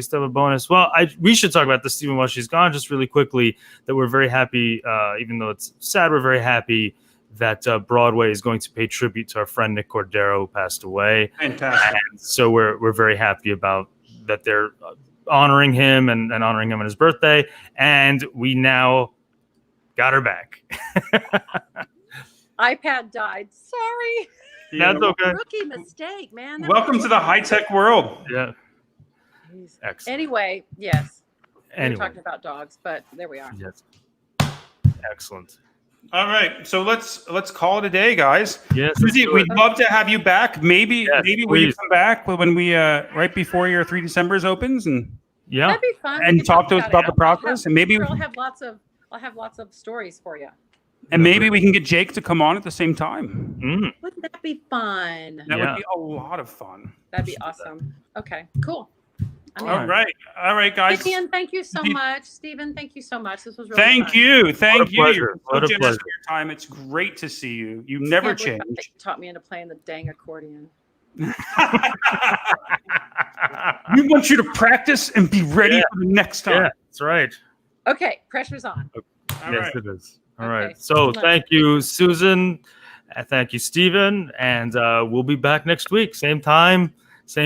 still have a bonus. Well, we should talk about this, Stephen, while she's gone, just really quickly, that we're very happy, even though it's sad, we're very happy that Broadway is going to pay tribute to our friend Nick Cordero, who passed away. Fantastic. And so we're very happy about that. They're honoring him and honoring him on his birthday. And we now got her back. iPad died. Sorry. That's okay. Rookie mistake, man. Welcome to the high-tech world. Yeah. Excellent. Anyway, yes. We're talking about dogs, but there we are. Yes. Excellent. All right, so let's call it a day, guys. Yes, Susie, we'd love to have you back. Maybe when you come back when we right before your 3 Decembers opens, and that'd be fun. And talk to us about the process, and maybe I'll have lots of stories for you. And maybe we can get Jake to come on at the same time. Wouldn't that be fun? That would be a lot of fun. That'd be awesome. Okay, cool. All right, guys. Vivian, thank you so much. Stephen, thank you so much. This was really fun. Thank you. You're so generous pleasure. for your time. It's great to see you. You never change. You taught me into playing the dang accordion. We want you to practice and be ready for the next time. Yeah, that's right. Okay, pressure's on. Yes, it is. All right. So thank you, Susan. Thank you, Stephen. And we'll be back next week. Same time,